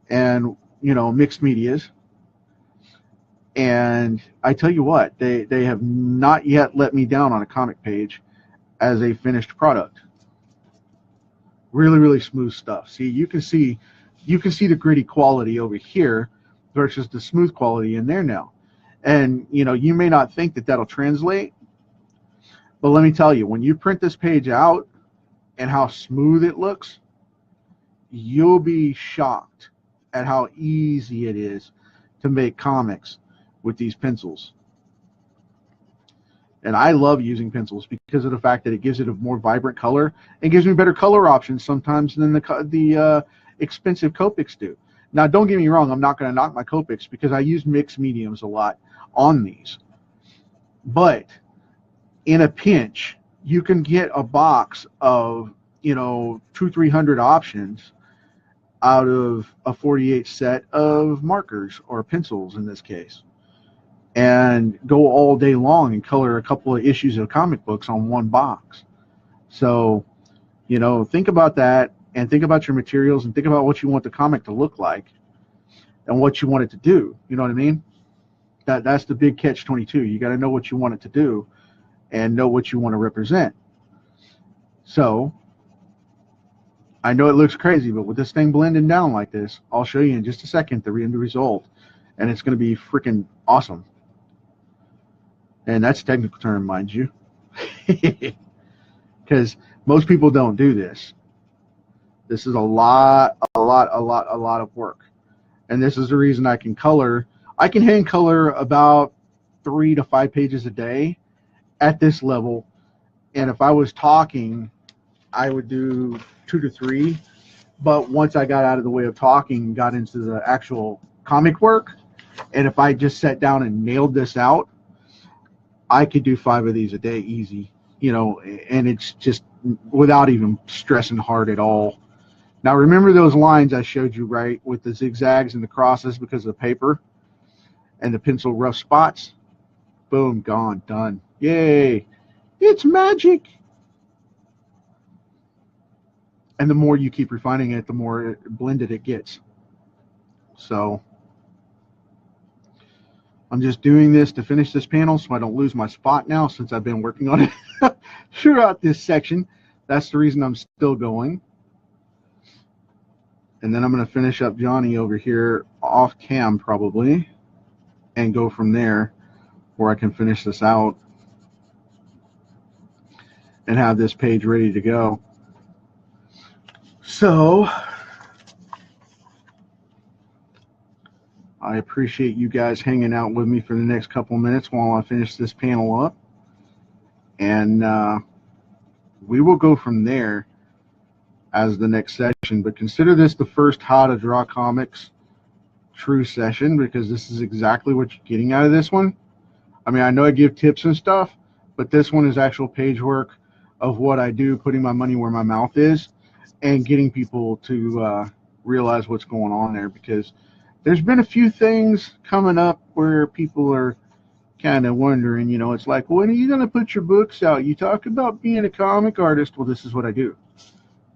and, you know, mixed medias. And I tell you what, they have not yet let me down on a comic page as a finished product. Really, really smooth stuff. See, you can see the gritty quality over here versus the smooth quality in there now. And, you know, you may not think that that'll translate, but let me tell you, when you print this page out and how smooth it looks, you'll be shocked at how easy it is to make comics with these pencils. And I love using pencils because of the fact that it gives it a more vibrant color and gives me better color options sometimes than the expensive Copics do. Now, don't get me wrong, I'm not going to knock my Copics because I use mixed mediums a lot on these. But in a pinch, you can get a box of, you know, 200-300 options out of a 48 set of markers or pencils in this case, and go all day long and color a couple of issues of comic books on one box. So, you know, think about that and think about your materials and think about what you want the comic to look like and what you want it to do. You know what I mean? That's the big catch-22. You got to know what you want it to do and know what you want to represent. So I know it looks crazy, but with this thing blending down like this, I'll show you in just a second the end result, and it's going to be freaking awesome. And that's a technical term, mind you, because most people don't do this. This is a lot of work, and this is the reason I can color. I can hand color about 3 to 5 pages a day at this level, and if I was talking, I would do 2 to 3. But once I got out of the way of talking, got into the actual comic work, and if I just sat down and nailed this out, I could do 5 of these a day easy, you know, and it's just without even stressing hard at all. Now, remember those lines I showed you, right, with the zigzags and the crosses because of the paper and the pencil rough spots? Boom, gone, done. Yay. It's magic. And the more you keep refining it, the more blended it gets. So I'm just doing this to finish this panel so I don't lose my spot now, since I've been working on it throughout this section. That's the reason I'm still going. And then I'm going to finish up Johnny over here off cam probably and go from there, where I can finish this out and have this page ready to go. So I appreciate you guys hanging out with me for the next couple minutes while I finish this panel up, and we will go from there as the next session. But consider this the first How to Draw Comics true session, because this is exactly what you're getting out of this one. I mean, I know I give tips and stuff, but this one is actual page work of what I do, putting my money where my mouth is and getting people to realize what's going on there, because there's been a few things coming up where people are kind of wondering, you know, it's like, when are you going to put your books out? You talk about being a comic artist. Well, this is what I do.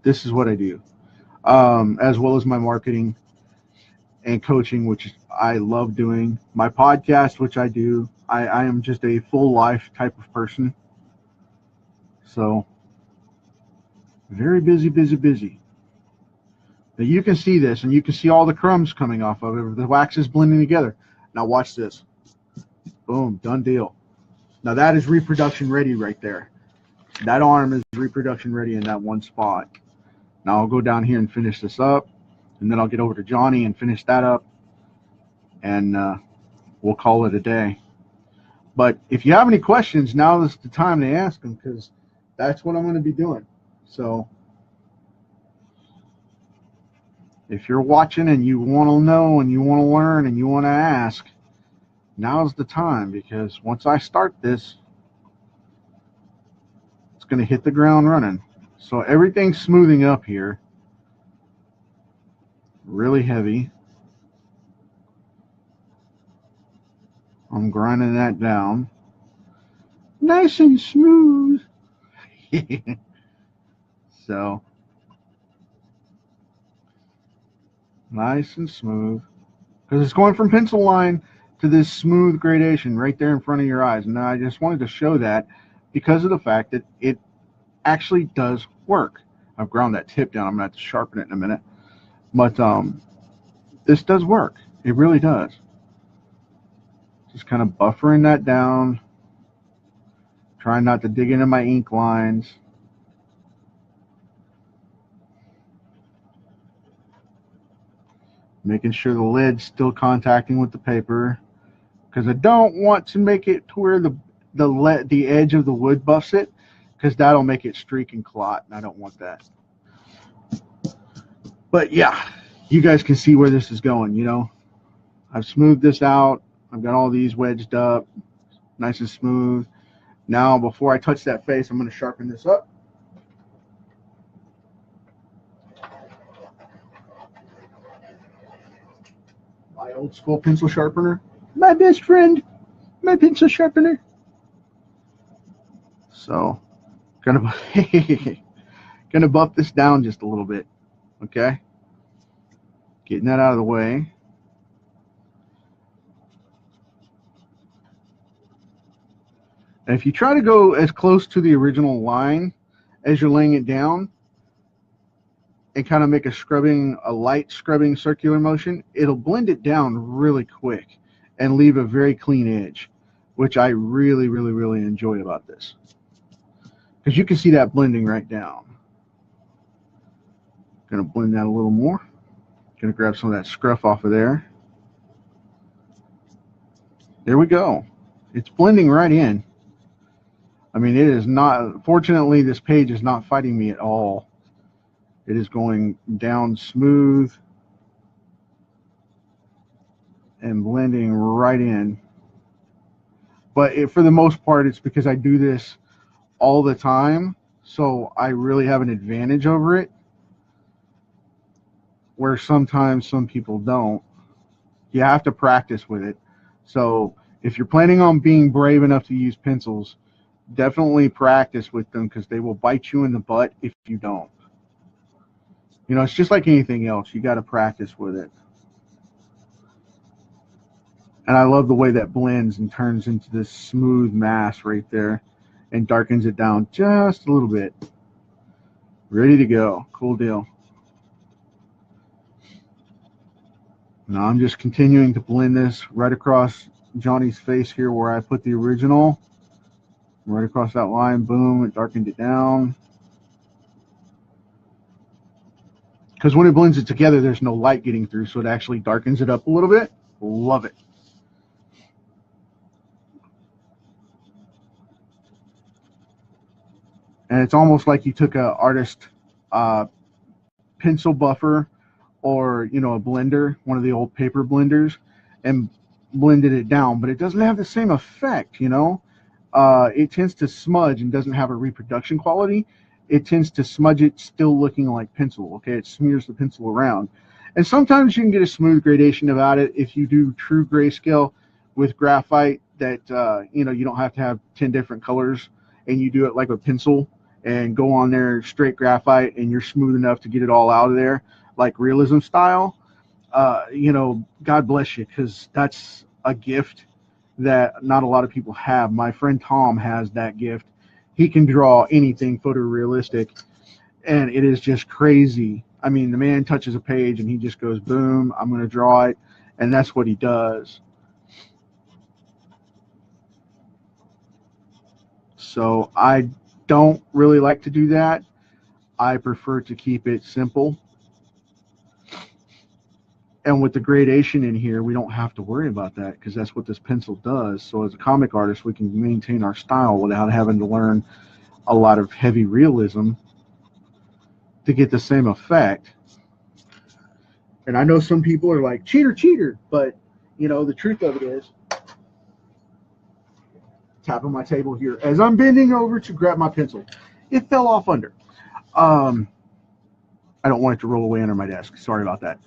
This is what I do, as well as my marketing and coaching, which I love doing. My podcast, which I do. I am just a full life type of person. So very busy, busy, busy. Now you can see this, and you can see all the crumbs coming off of it. The wax is blending together. Now watch this. Boom, done deal. Now that is reproduction ready right there. That arm is reproduction ready in that one spot. Now I'll go down here and finish this up, and then I'll get over to Johnny and finish that up. And we'll call it a day. But if you have any questions, now is the time to ask them, because that's what I'm going to be doing. So if you're watching and you want to know and you want to learn and you want to ask, now's the time, because once I start this, it's going to hit the ground running. So everything's smoothing up here. Really heavy. I'm grinding that down. Nice and smooth. So, nice and smooth. Because it's going from pencil line to this smooth gradation right there in front of your eyes. And I just wanted to show that because of the fact that it actually does work. I've ground that tip down. I'm going to have to sharpen it in a minute. But this does work. It really does. Just kind of buffering that down. Trying not to dig into my ink lines. Making sure the lid's still contacting with the paper, because I don't want to make it to where the edge of the wood buffs it, because that'll make it streak and clot, and I don't want that. But yeah, you guys can see where this is going. You know, I've smoothed this out. I've got all these wedged up, nice and smooth. Now, before I touch that face, I'm going to sharpen this up. My old school pencil sharpener. My best friend. My pencil sharpener. So, gonna buff this down just a little bit. Okay? Getting that out of the way. And if you try to go as close to the original line as you're laying it down and kind of make a light scrubbing circular motion, it'll blend it down really quick and leave a very clean edge, which I really, really, really enjoy about this. Because you can see that blending right down. Gonna blend that a little more. Gonna grab some of that scruff off of there. There we go. It's blending right in. I mean, it is not, fortunately, this page is not fighting me at all. It is going down smooth and blending right in. But for the most part, it's because I do this all the time, so I really have an advantage over it, where sometimes some people don't. You have to practice with it. So if you're planning on being brave enough to use pencils, definitely practice with them, because they will bite you in the butt if you don't. You know, it's just like anything else. You got to practice with it. And I love the way that blends and turns into this smooth mass right there and darkens it down just a little bit. Ready to go. Cool deal. Now I'm just continuing to blend this right across Johnny's face here where I put the original. Right across that line, boom, it darkened it down. Because when it blends it together, there's no light getting through, so it actually darkens it up a little bit. Love it. And it's almost like you took a artist pencil buffer, or, you know, a blender, one of the old paper blenders, and blended it down, but it doesn't have the same effect, you know. It tends to smudge and doesn't have a reproduction quality. It tends to smudge it still looking like pencil. Okay, it smears the pencil around. And sometimes you can get a smooth gradation about it if you do true grayscale with graphite, that you know, you don't have to have 10 different colors, and you do it like a pencil and go on there straight graphite, and you're smooth enough to get it all out of there like realism style. You know, God bless you, because that's a gift that not a lot of people have. My friend Tom has that gift. He can draw anything photorealistic, and it is just crazy. I mean, the man touches a page and he just goes, boom, I'm going to draw it, and that's what he does. So I don't really like to do that. I prefer to keep it simple. And with the gradation in here, we don't have to worry about that because that's what this pencil does. So as a comic artist, we can maintain our style without having to learn a lot of heavy realism to get the same effect. And I know some people are like, cheater, cheater. But, you know, the truth of it is, tapping my table here as I'm bending over to grab my pencil. It fell off under. I don't want it to roll away under my desk. Sorry about that.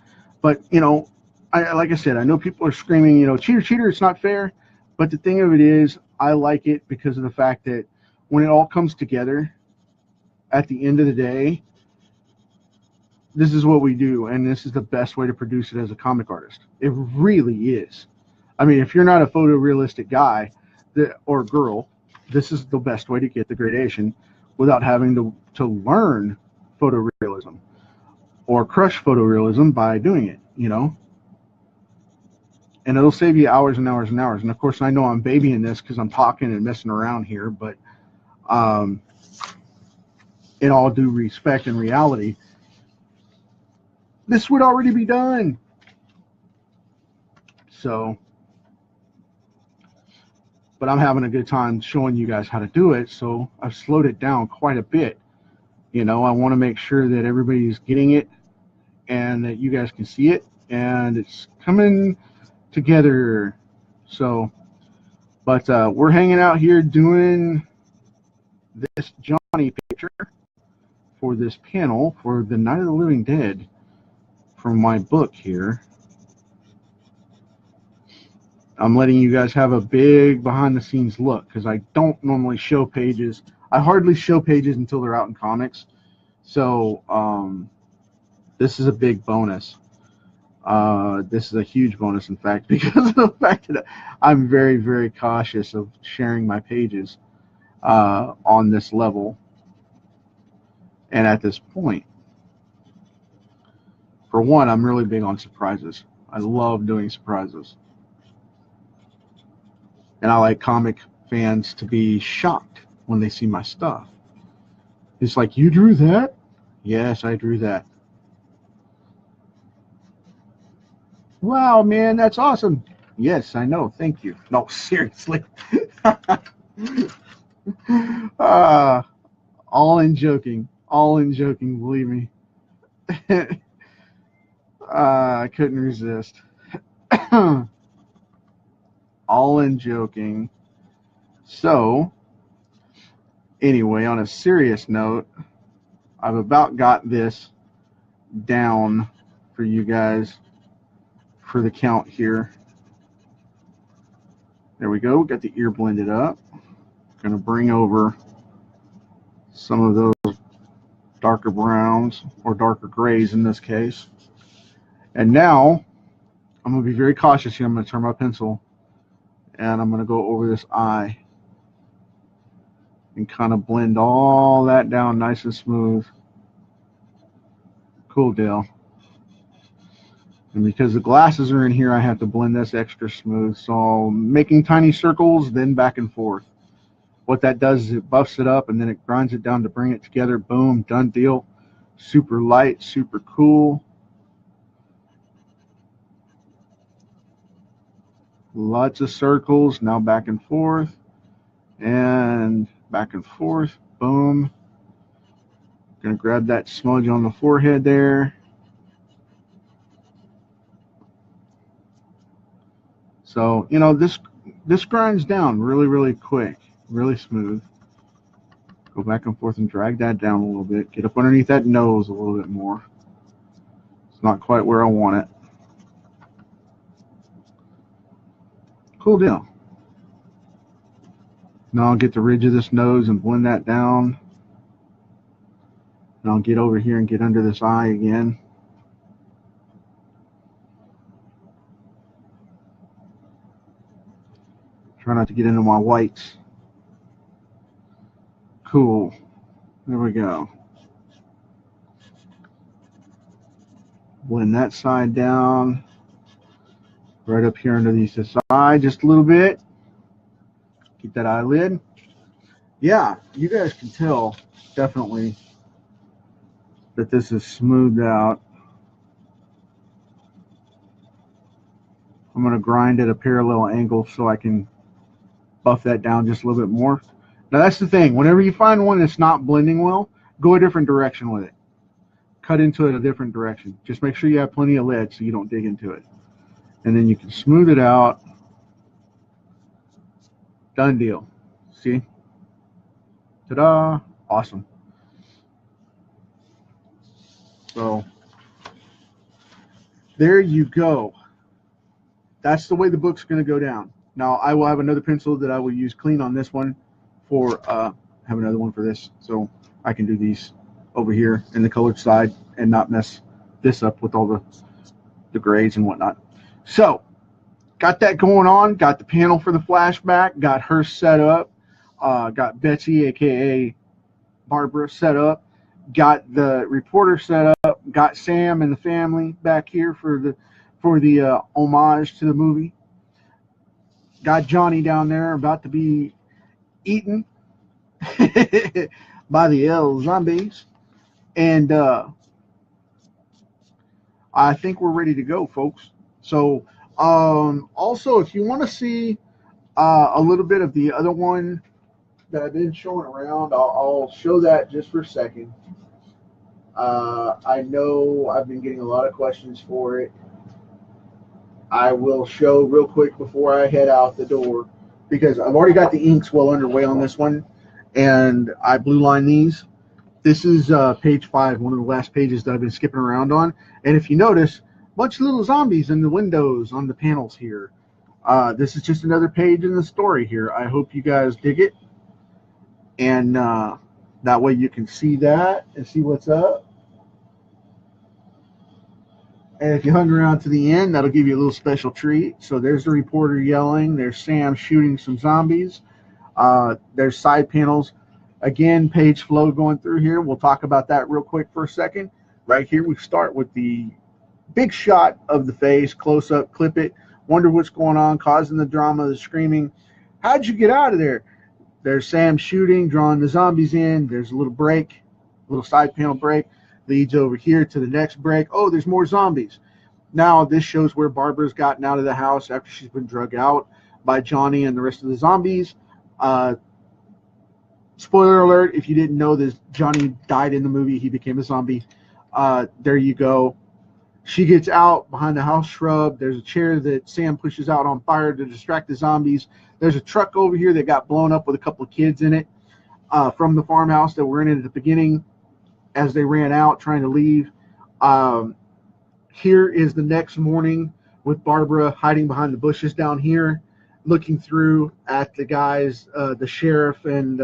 But, you know, like I said, I know people are screaming, you know, cheater, cheater, it's not fair. But the thing of it is, I like it because of the fact that when it all comes together, at the end of the day, this is what we do, and this is the best way to produce it as a comic artist. It really is. I mean, if you're not a photorealistic guy or girl, this is the best way to get the gradation without having to learn photorealism or crush photorealism by doing it, you know. And it'll save you hours and hours and hours. And of course, I know I'm babying this because I'm talking and messing around here, but in all due respect and reality, this would already be done. So, but I'm having a good time showing you guys how to do it. So I've slowed it down quite a bit. You know, I want to make sure that everybody's getting it and that you guys can see it and it's coming together. So, but we're hanging out here doing this Johnny picture for this panel for the Night of the Living Dead from my book here. I'm letting you guys have a big behind the scenes look because I don't normally show pages. I hardly show pages until they're out in comics. So this is a big bonus. This is a huge bonus, in fact, because of the fact that I'm very, very cautious of sharing my pages on this level and at this point. For one, I'm really big on surprises. I love doing surprises. And I like comic fans to be shocked when they see my stuff. It's like, you drew that? Yes, I drew that. Wow, man, that's awesome. Yes, I know. Thank you. No, seriously. All in joking. All in joking, believe me. I couldn't resist. All in joking. So, anyway, on a serious note, I've about got this down for you guys for the count here. There we go. Got the ear blended up. Going to bring over some of those darker browns or darker grays in this case. And now I'm going to be very cautious here. I'm going to turn my pencil and I'm going to go over this eye and kind of blend all that down nice and smooth. Cool deal. And because the glasses are in here, I have to blend this extra smooth. So making tiny circles, then back and forth. What that does is it buffs it up and then it grinds it down to bring it together. Boom, done deal. Super light, super cool. Lots of circles. Now back and forth. And back and forth. Boom. Gonna grab that smudge on the forehead there. So, you know, this grinds down really, really quick, really smooth. Go back and forth and drag that down a little bit. Get up underneath that nose a little bit more. It's not quite where I want it. Cool deal. Now I'll get the ridge of this nose and blend that down. And I'll get over here and get under this eye again. Try not to get into my whites. Cool. There we go. Blend that side down. Right up here underneath this eye just a little bit. Keep that eyelid. Yeah, you guys can tell definitely that this is smoothed out. I'm going to grind at a parallel angle so I can buff that down just a little bit more. Now that's the thing. Whenever you find one that's not blending well, go a different direction with it. Cut into it a different direction. Just make sure you have plenty of lead so you don't dig into it. And then you can smooth it out. Done deal. See? Ta-da! Awesome. So there you go. That's the way the book's going to go down. Now I will have another pencil that I will use clean on this one for have another one for this, so I can do these over here in the colored side and not mess this up with all the grades and whatnot. So got that going on. Got the panel for the flashback. Got her set up. Got Betsy, aka Barbara, set up. Got the reporter set up. Got Sam and the family back here for the homage to the movie. Got Johnny down there about to be eaten by the zombies. And I think we're ready to go, folks. So also, if you want to see a little bit of the other one that I've been showing around, I'll show that just for a second. I know I've been getting a lot of questions for it. I will show real quick before I head out the door, because I've already got the inks well underway on this one, and I blue line these. This is page 5, one of the last pages that I've been skipping around on. And if you notice, a bunch of little zombies in the windows on the panels here. This is just another page in the story here. I hope you guys dig it. And that way you can see that and see what's up. And if you hung around to the end, that'll give you a little special treat. So there's the reporter yelling. There's Sam shooting some zombies. There's side panels. Again, page flow going through here. We'll talk about that real quick for a second. Right here, we start with the big shot of the face, close up, clip it, wonder what's going on, causing the drama, the screaming. How'd you get out of there? There's Sam shooting, drawing the zombies in. There's a little break, a little side panel break. Leads over here to the next break. Oh, there's more zombies. Now this shows where Barbara's gotten out of the house after she's been drugged out by Johnny and the rest of the zombies. Spoiler alert, if you didn't know this, Johnny died in the movie. He became a zombie. There you go. She gets out behind the house shrub. There's a chair that Sam pushes out on fire to distract the zombies. There's a truck over here that got blown up with a couple of kids in it from the farmhouse that were in it at the beginning as they ran out trying to leave. Here is the next morning with Barbara hiding behind the bushes down here, looking through at the guys, the sheriff and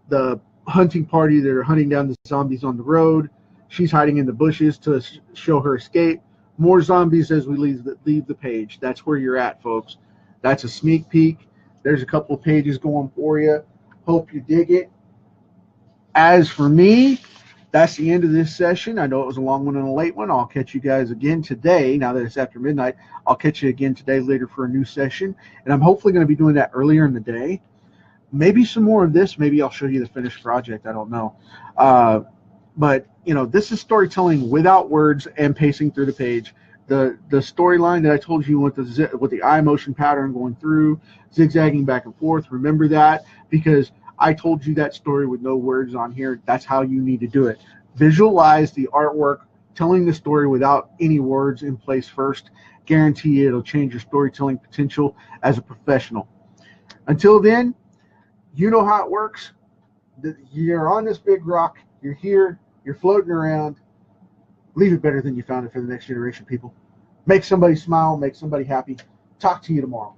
the hunting party that are hunting down the zombies on the road. She's hiding in the bushes to show her escape. More zombies as we leave the page. That's where you're at, folks. That's a sneak peek. There's a couple of pages going for you. Hope you dig it. As for me, that's the end of this session. I know it was a long one and a late one. I'll catch you guys again today. Now that it's after midnight, I'll catch you again today later for a new session. And I'm hopefully going to be doing that earlier in the day. Maybe some more of this. Maybe I'll show you the finished project. I don't know. But, you know, this is storytelling without words and pacing through the page. The storyline that I told you with the eye motion pattern going through, zigzagging back and forth. Remember that, because I told you that story with no words on here. That's how you need to do it. Visualize the artwork, telling the story without any words in place first. Guarantee you it'll change your storytelling potential as a professional. Until then, you know how it works. You're on this big rock. You're here. You're floating around. Leave it better than you found it for the next generation, people. Make somebody smile. Make somebody happy. Talk to you tomorrow.